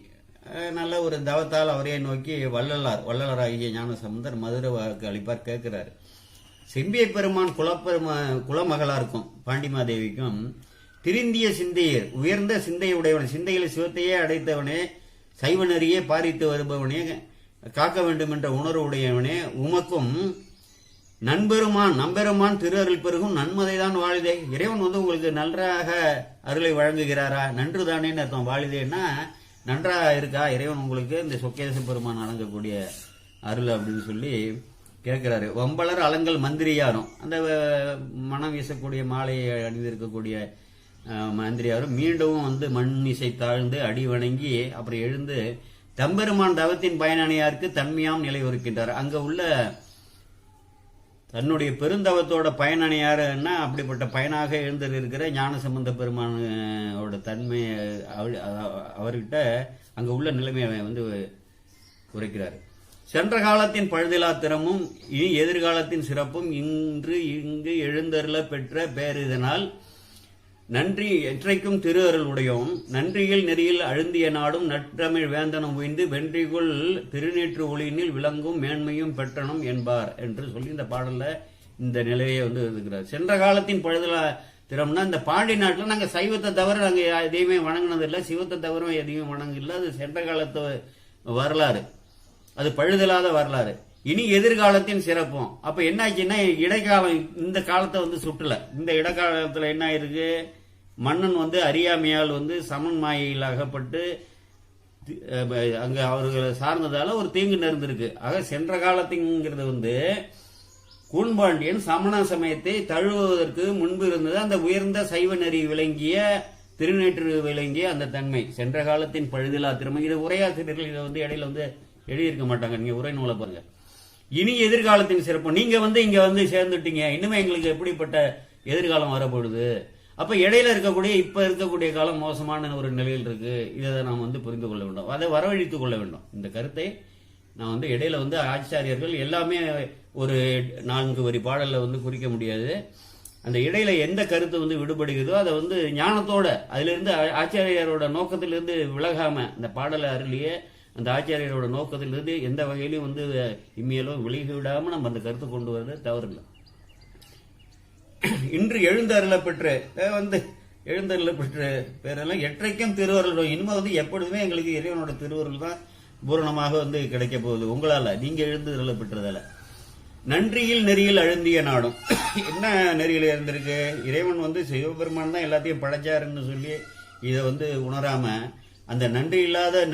நல்ல ஒரு தவத்தால் அவரையே நோக்கி வள்ளலாராகிய ஞானசம்பந்தர் மதுரை வாக்கு அளிப்பார் கேட்கிறாரு. செம்பிய பெருமான் குலமகளாருக்கும் பாண்டிமாதேவிக்கும் திருந்திய சிந்தையர், உயர்ந்த சிந்தையுடையவன், சிந்தையில் சிவத்தையே அடைத்தவனே, சைவ நெறியே பாரித்து வருபவனே, காக்க வேண்டும் என்ற உணர்வு உடையவனே, உமக்கும் நம்பெருமான் திரு அருள் பெருகும் நன்மதை தான் வாழுதே. இறைவன் உங்களுக்கு நன்றாக அருளை வழங்குகிறாரா? நன்று தானேன்னு அர்த்தம். வாழுதேன்னா நன்றாக இருக்கா இறைவன் உங்களுக்கு இந்த சொக்கேச பெருமான் வழங்கக்கூடிய அருள் அப்படின்னு சொல்லி கேட்கிறாரு. வம்பலர் அலங்கல் மந்திரியாரும், அந்த மனம் வீசக்கூடிய மாலையை அணிந்திருக்கக்கூடிய மந்திரியாரும் மீண்டும் மண் இசை தாழ்ந்து அடி வணங்கி அப்புறம் எழுந்து தம்பெருமான் தவத்தின் பயனணியாருக்கு தன்மையாம் நிலை ஒருக்கின்றார். அங்க உள்ள தன்னுடைய பெருந்தவத்தோட பயனணியாருன்னா அப்படிப்பட்ட பயனாக எழுந்திருக்கிற ஞானசம்பந்த பெருமானோட தன்மை அவர்கிட்ட அங்க உள்ள நிலைமையை உரைக்கிறார். சென்ற காலத்தின் பழுதிலா திறமும் இனி எதிர்காலத்தின் சிறப்பும் இங்கு எழுந்தருள பெற்ற பேரிதனால் நன்றி எற்றைக்கும் திரு அருள் உடையோம், நன்றியில் நெறியில் அழுந்திய நாடும் நற்றமிழ் வேந்தனும் உய்ந்து வென்றிகுள் திருநீற்று ஒளியினில் விளங்கும் மேன்மையும் பெற்றனும் என்பார் என்று சொல்லி இந்த பாடல்ல இந்த நிலையை இருக்கிறார். சென்ற காலத்தின் பழுதலா திறம்னா, இந்த பாண்டி நாட்டில் நாங்கள் சைவத்தை தவிர நாங்கள் எதையுமே வணங்கினதில்லை, சிவத்தை தவிர எதையுமே வணங்கல. அது சென்ற காலத்து வரலாறு, அது பழுதலாத வரலாறு. இனி எதிர்காலத்தின் சிறப்பும். அப்ப என்ன ஆச்சுன்னா, இடைக்காலம் இந்த காலத்தை சுட்டல. இந்த இடைக்காலத்துல என்ன இருக்கு? மன்னன் அறியாமையால் சமன் மாயையில் அகப்பட்டு அங்க அவர்களை சார்ந்ததால ஒரு தீங்கு நேர்ந்திருக்கு. ஆக சென்ற காலத்திங்கிறது கூன்பாண்டியன் சமண சமயத்தை தழுவுவதற்கு முன்பு இருந்தது அந்த உயர்ந்த சைவ நெறி விளங்கிய திருநீற்று விளங்கிய அந்த தன்மை. சென்ற காலத்தின் பழுதிலா திறமை. இது உரையாசிரியர்கள் இதை இடையில எழுதியிருக்க மாட்டாங்க. நீங்க உரை நூலை பாருங்க. இனி எதிர்காலத்தின் சிறப்பு. நீங்க இங்க சேர்ந்துட்டீங்க, இன்னுமே எங்களுக்கு எப்படிப்பட்ட எதிர்காலம் வரப்படுது? அப்ப இடையில இருக்கக்கூடிய இப்ப இருக்கக்கூடிய காலம் மோசமான ஒரு நிலையில் இருக்கு. இதை நாம் புரிந்து கொள்ள வேண்டும், அதை வரவழைத்துக் கொள்ள வேண்டும். இந்த கருத்தை நான் இடையில ஆச்சாரியர்கள் எல்லாமே ஒரு 4 வரி பாடல்ல குறிக்க முடியாது. அந்த இடையில எந்த கருத்து விடுபடுகிறதோ அதை ஞானத்தோட அதிலிருந்து ஆச்சாரியரோட நோக்கத்திலிருந்து விலகாம இந்த பாடலை அருளியே அந்த ஆச்சாரியரோட நோக்கத்திலிருந்து எந்த வகையிலும் இம்மையிலும் விலகி விடாம நம்ம அந்த கருத்து கொண்டு வரது தவறில்லை. இன்று எழுந்தருள பெற்று எழுந்தருள பெற்ற பேரெல்லாம் எற்றைக்கும் திருவருள். இனிமே எப்பொழுதுமே எங்களுக்கு இறைவனோட திருவருள் தான் பூரணமாக கிடைக்க போகுது உங்களால, நீங்க எழுந்தருள பெற்றதால. நன்றியில் நெறியில் அழுந்திய நாடும். என்ன நெறியில் இருந்திருக்கு? இறைவன் சிவபெருமான் தான் எல்லாத்தையும் படைச்சாருன்னு சொல்லி இதை உணராம அந்த நன்றி இல்லாத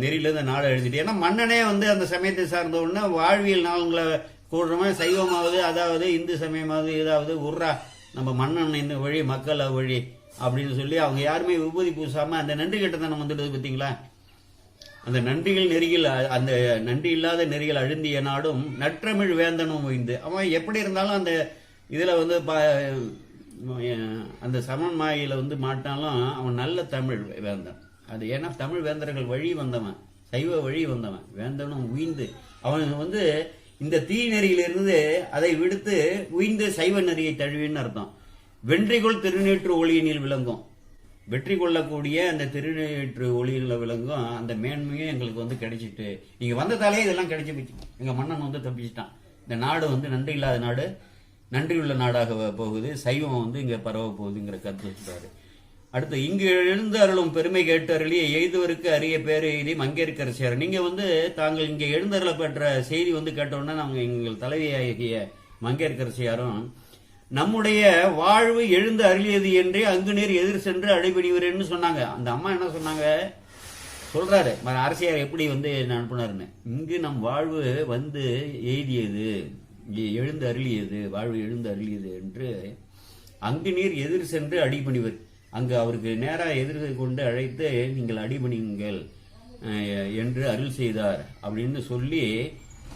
நெறியிலிருந்து நாடு எழுதிட்டு. ஏன்னா மன்னனே அந்த சமயத்தை சார்ந்த உடனே வாழ்வியல் நாள்களை கூடுறமா சைவமாவது அதாவது இந்து சமயமாவது ஏதாவது உர்றா நம்ம மன்னன் இந்த வழி மக்கள் வழி அப்படின்னு சொல்லி அவங்க யாருமே விபூதி பூசாம அந்த நன்றி கட்டத்தனம் பார்த்தீங்களா? அந்த நன்றிகள் நெறியில் அந்த நன்றி இல்லாத நெறிகள் அழுந்திய நாடும் நற்றமிழ் வேந்தனும் உய்ந்து. அவன் எப்படி இருந்தாலும் அந்த இதுல அந்த சமன் மாயில மாட்டாலும் அவன் நல்ல தமிழ் வேந்தன். அது ஏன்னா தமிழ் வேந்தர்கள் வழி வந்தவன், சைவ வழி வந்தவன், வேந்தனும் உயிர்ந்து அவன் இந்த தீ நெறியிலிருந்து அதை விடுத்து உயிர்ந்து சைவ நெறியை தழுவின்னு அர்த்தம். வென்றிகொள் திருநீற்று ஒளியினில் விளங்கும். வெற்றி கொள்ளக்கூடிய அந்த திருநீற்று ஒளியில விளங்கும் அந்த மேன்மையும் எங்களுக்கு கிடைச்சிட்டு, நீங்க வந்ததாலே இதெல்லாம் கிடைச்சி போச்சு. எங்க மன்னன் தப்பிச்சிட்டான். இந்த நாடு நன்றி இல்லாத நாடு நன்றியுள்ள நாடாக போகுது, சைவம் இங்க பரவ போகுதுங்கிற கருத்து சொல்றாரு. அடுத்து இங்கு எழுந்து அருளும் பெருமை கேட்டு அருளிய எய்துவருக்கு அரிய பேர் எய்தி மங்கையர்க்கரசியார். நீங்க தாங்கள் இங்கே எழுந்தருள பெற்ற செய்தி கேட்டோன்னா நாங்க எங்கள் தலைவியாகிய மங்கையர்க்கரசியாரும் நம்முடைய வாழ்வு எழுந்து அருளியது என்றே அங்கு நேர் எதிர் சென்று அடைபடிவரேன்னு சொன்னாங்க. அந்த அம்மா என்ன சொன்னாங்க சொல்றாரு அரசியார் எப்படி அனுப்புனாருன்னு. இங்கு நம் வாழ்வு எய்தியது, எழுந்து அருளியது, வாழ்வு எழுந்து அருளியது என்று அங்கு நீர் எதிர் சென்று அடிபணிவர். அங்கு அவருக்கு நேராக எதிர் கொண்டு அழைத்து நீங்கள் அடிபணிங்கள் என்று அருள் செய்தார் அப்படின்னு சொல்லி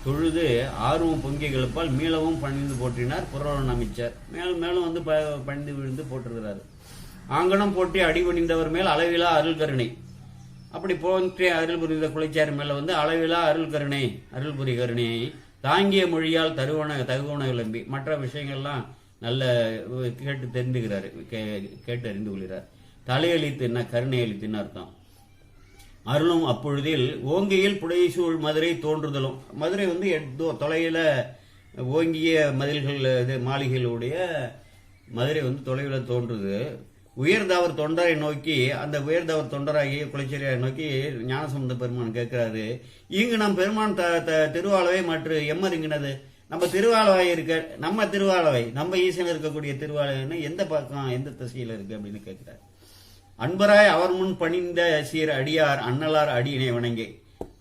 தொழுது ஆர்வம் பொங்கிகளுப்பால் மீளவும் பணிந்து போற்றினார் புறவன் அமைச்சர். மேலும் மேலும் பணிந்து விழுந்து போட்டிருக்கிறார். ஆங்கனம் போற்றி அடிபணிந்தவர் மேல் அளவிலா அருள் கருணை. அப்படி போற்றி அருள் புரிந்த குலைச்சார் மேல அளவிலா அருள் கருணை, அருள் புரி கருணையை தாங்கிய மொழியால் தகுவன விளம்பி மற்ற விஷயங்கள்லாம் நல்ல கேட்டு தெரிந்துகிறாரு, கேட்டு அறிந்து கொள்கிறார். தலையளித்துன்னா கருணை அளித்துன்னு அர்த்தம். அருளும் அப்பொழுதில் ஓங்கியில் புடைசூழ் மதுரை தோன்றுதலும். மதுரை தொலைவில் ஓங்கிய மதில்கள் மாளிகைகளுடைய மதுரை தொலைவில் தோன்றுது. உயர்ந்தவர் தொண்டரை நோக்கி, அந்த உயர்ந்தவர் தொண்டராகிய குலைச்செரியாரை நோக்கி ஞானசம்பந்த பெருமான் கேட்கிறாரு, இங்கு நம் பெருமான் திருவாளவை மற்ற எம்மருங்கினது. நம்ம திருவாளவாய் இருக்க, நம்ம திருவாளவை, நம்ம ஈசன் இருக்கக்கூடிய திருவாளவைன்னு எந்த பக்கம் எந்த திசையில இருக்கு அப்படின்னு கேட்கிறார். அன்பராய் அவர் முன் பணிந்த சீர் அடியார் அண்ணலார் அடியினை வணங்கி,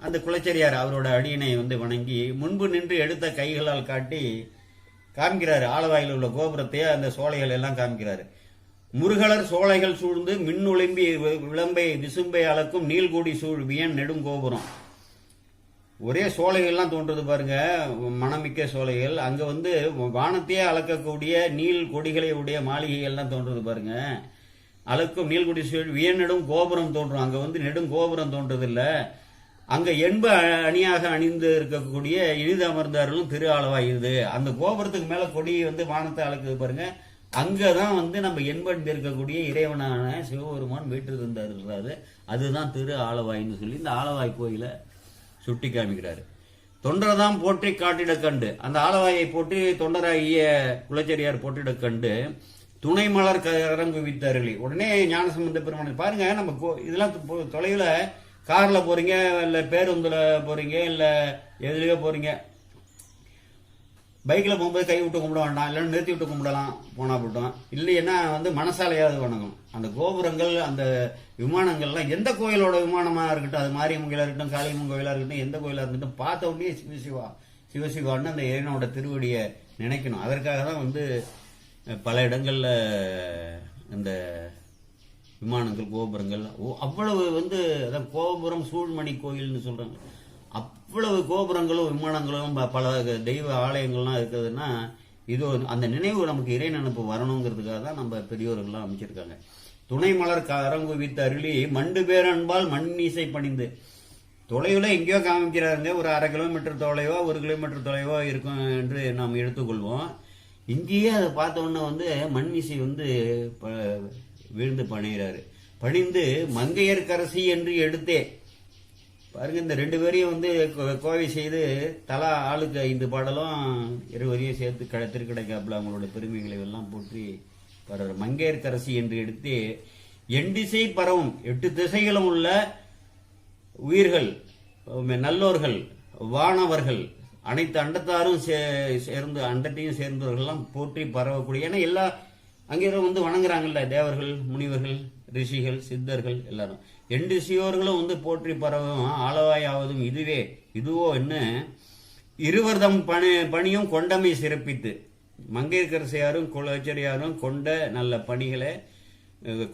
அந்த குலச்சரியார் அவரோட அடியினை வணங்கி முன்பு நின்று எடுத்த கைகளால் காட்டி காமிக்கிறாரு. ஆலவாயில் உள்ள கோபுரத்தையே அந்த சோலைகள் எல்லாம் காமிக்கிறாரு. முருகலர் சோலைகள் சூழ்ந்து மின்னொளிம்பி விளம்பை விசும்பை அளக்கும் நீள்கூடி சூழ் வியன் நெடும் கோபுரம். ஒரே சோலைகள்லாம் தோன்றது பாருங்க, மனமிக்க சோலைகள். அங்க வானத்தையே அளக்கக்கூடிய நீள் கொடிகளை உடைய மாளிகைகள்லாம் தோன்றது பாருங்க. அளக்கும் நீள்குடி சூழ் வியன் கோபுரம் தோன்றும். அங்க நெடும் கோபுரம் தோன்றது இல்ல. அங்க என்ப அணியாக அணிந்து இருக்கக்கூடிய இனிது அமர்ந்தார்களும் திரு ஆலவாய் இது. அந்த கோபுரத்துக்கு மேல கொடி வானத்தை அளக்குது பாருங்க. அங்கதான் நம்ம என்பன்பு இருக்கக்கூடிய இறைவனான சிவபெருமான் வீட்டில் அதுதான் திரு ஆலவாய்ன்னு சொல்லி இந்த ஆலவாய் கோயில சுட்டி காமிக்கிறாரு. தொண்டர்தான் போற்றி காட்டிட கண்டு, அந்த ஆலவாயை போற்றி தொண்டராகிய குலச்சரியார் போட்டிட கண்டு துணை மலர் கரங்குவித்தார்களே. உடனே ஞானசம்பந்த பெருமான் பாருங்க, நம்ம இதெல்லாம் தொலைவில் கார்ல போறீங்க, இல்ல பேருந்துல போறீங்க, இல்ல எதுலயோ போறீங்க, பைக்ல போகும்போது கை விட்டு கும்பிட வேண்டாம், இல்லைன்னா நிறுத்தி விட்டு கும்பிடலாம் போனா போட்டோம். இல்லைன்னா மனசாலையாவது வணங்கும். அந்த கோபுரங்கள், அந்த விமானங்கள்லாம் எந்த கோயிலோட விமானமா இருக்கட்டும், அது மாரியம்மன் கோயிலா இருக்கட்டும், காளியம்மன் கோயிலா இருக்கட்டும், எந்த கோயிலா இருக்கட்டும், பார்த்த உடனே சிவசிவா சிவசிவான்னு அந்த இறைவனோட திருவடியை நினைக்கணும். அதற்காக தான் பல இடங்கள்ல இந்த விமானங்கள் கோபுரங்கள் அவ்வளவு அதான் கோபுரம் சூழ்மணி கோயில்னு சொல்றாங்க. அவ்வளவு கோபுரங்களும் விமானங்களும் பல தெய்வ ஆலயங்கள்லாம் இருக்குதுன்னா இது அந்த நினைவு நமக்கு இறை நினைப்பு வரணுங்கிறதுக்காக தான் நம்ம பெரியோர்கள்லாம் அமைச்சிருக்காங்க. துணை மலர் கரங்குவித்து அருளி மண்டு பேரன்பால் மண் இசை பணிந்து. தொலைவில் எங்கேயோ காமிக்கிறாருங்க, ஒரு 1/2 கிலோமீட்டர் தொலைவோ 1 கிலோமீட்டர் தொலைவோ இருக்கும் என்று நாம் எடுத்துக்கொள்வோம். இங்கேயே அதை பார்த்த உடனே மண் இசை வீழ்ந்து பணிகிறாரு. பணிந்து மங்கையர்க்கரசி என்று எடுத்தே பாருங்க. இந்த 2 பேரையும் கோவை செய்து தலா ஆளுக்கு 5 பாடலும் 2 வரையும் சேர்த்து திருக்கடைக்காப்புல அவங்களோட பெருமைகளை எல்லாம் போற்றி பரவ மங்கையர்க்கரசி என்று எடுத்து எண்டிசை பரவும் 8 திசைகளும் உள்ள உயிர்கள், நல்லோர்கள், வானவர்கள், அனைத்து அண்டத்தாரும் சேர்ந்து அண்டத்தையும் சேர்ந்தவர்கள்லாம் போற்றி பரவக்கூடிய. ஏன்னா எல்லா அங்கே வணங்குறாங்கல்ல, தேவர்கள், முனிவர்கள், ரிஷிகள், சித்தர்கள் எல்லாரும். 2 சியோர்களும் போற்றி பரவும் ஆலவாயாவதும் இதுவோ என்ன இருவர்தம் பணியும் கொண்டமை சிறப்பித்து. மங்கையர்க்கரசியாரும் குலச்சரியாரும் கொண்ட நல்ல பணிகளை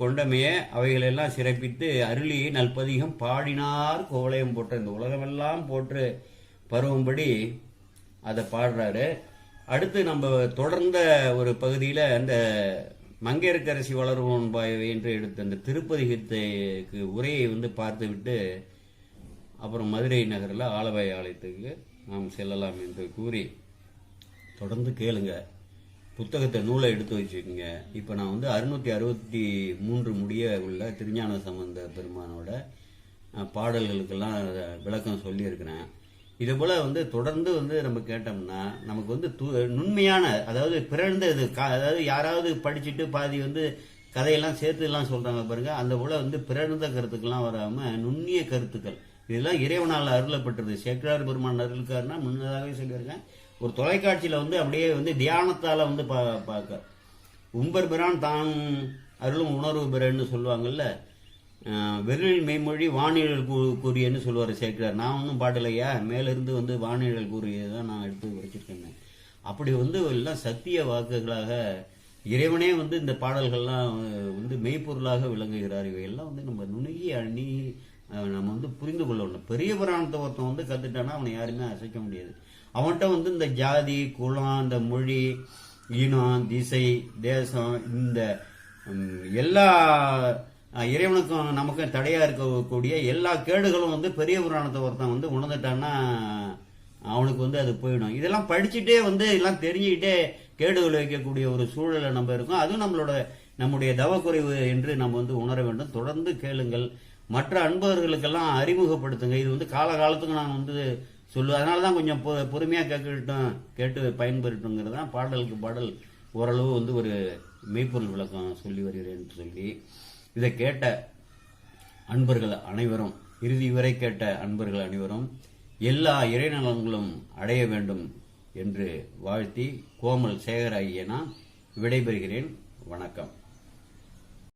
கொண்டமைய அவைகளெல்லாம் சிறப்பித்து அருளி நல்பதிகம் பாடினார் கோவலயம் போற்ற. இந்த உலகமெல்லாம் போற்று பருவும்படி அதை பாடுறாரு. அடுத்து நம்ம தொடர்ந்த ஒரு பகுதியில் அந்த மங்கையர்க்கரசி வளர்வோன் பாயவை என்று எடுத்த அந்த திருப்பதிகத்துக்கு உரையை பார்த்து விட்டு அப்புறம் மதுரை நகரில் ஆலவாய் ஆலயத்துக்கு நாம் செல்லலாம் என்று கூறி தொடர்ந்து கேளுங்க. புத்தகத்தை நூலை எடுத்து வச்சுக்கோங்க. இப்போ நான் 663 முடிய உள்ள திருஞான சம்பந்த பெருமானோட பாடல்களுக்கெல்லாம் விளக்கம் சொல்லியிருக்கிறேன். இதே போல தொடர்ந்து நம்ம கேட்டோம்னா நமக்கு நுண்மையான, அதாவது பிறந்தது, அதாவது யாராவது படிச்சுட்டு பாதி கதையெல்லாம் சேர்த்துலாம் சொல்றாங்க பாருங்க. அந்த போல வந்து பிறந்த கருத்துக்கெல்லாம் வராம நுண்ணிய கருத்துக்கள், இதெல்லாம் இறைவனால் அருளப்பட்டது. சேக்கிழார் பெருமான் அருளுக்காருன்னா முன்னதாகவே சொல்லியிருக்கேன். ஒரு தொலைக்காட்சியில வந்து அப்படியே வந்து தியானத்தால வந்து பார்க்க உம்பர் பிரான் தான் அருளும் உணர்வு பெறன்னு சொல்லுவாங்கல்ல. வெறில் மெய்மொழி வானிழல் கூறியன்னு சொல்லுவார் சேக்கிழார். நான் ஒன்றும் பாடலையா, மேலிருந்து வந்து வானிழல் கூறியதான் நான் எடுத்து வச்சிருக்கேன். அப்படி வந்து எல்லாம் சத்திய வாக்குகளாக இறைவனே வந்து இந்த பாடல்கள்லாம் வந்து மெய்ப்பொருளாக விளங்குகிறார். இவையெல்லாம் வந்து நம்ம நுணுகி அணி நம்ம வந்து புரிந்து கொள்ளணும். பெரிய புராணத்தை ஒருத்தன் வந்து கத்துட்டானா அவனை யாருமே அசைக்க முடியாது. அவன்கிட்ட வந்து இந்த ஜாதி, குலம், இந்த மொழி, இனம், திசை, தேசம், இந்த எல்லா இறைவனுக்கும் நமக்கும் தடையா இருக்கக்கூடிய எல்லா கேடுகளும் வந்து பெரிய புராணத்தை ஒருத்தன் வந்து உணர்ந்துட்டான்னா அவனுக்கு வந்து அது போயிடும். இதெல்லாம் படிச்சுட்டே வந்து எல்லாம் தெரிஞ்சுக்கிட்டே கேடு விளைவிக்கக்கூடிய ஒரு சூழலை நம்ம இருக்கும். அதுவும் நம்முடைய தவக்குறைவு என்று நம்ம வந்து உணர வேண்டும். தொடர்ந்து கேளுங்கள், மற்ற அன்பர்களுக்கெல்லாம் அறிமுகப்படுத்துங்க. இது வந்து காலகாலத்துக்கு நான் வந்து சொல்லுவேன். அதனால தான் கொஞ்சம் பொறுமையாக கேட்டு பயன்பெறட்டுங்கிறது தான் பாடலுக்கு பாடல் ஓரளவு வந்து ஒரு மெய்ப்பொருள் விளக்கம் சொல்லி வருகிறேன் என்று சொல்லி, இதை கேட்ட அன்பர்கள் அனைவரும், இறுதி வரை கேட்ட அன்பர்கள் அனைவரும் எல்லா இறைநலன்களும் அடைய வேண்டும் என்று வாழ்த்தி கோமல் சேகர் ஆகிய நான் விடைபெறுகிறேன். வணக்கம்.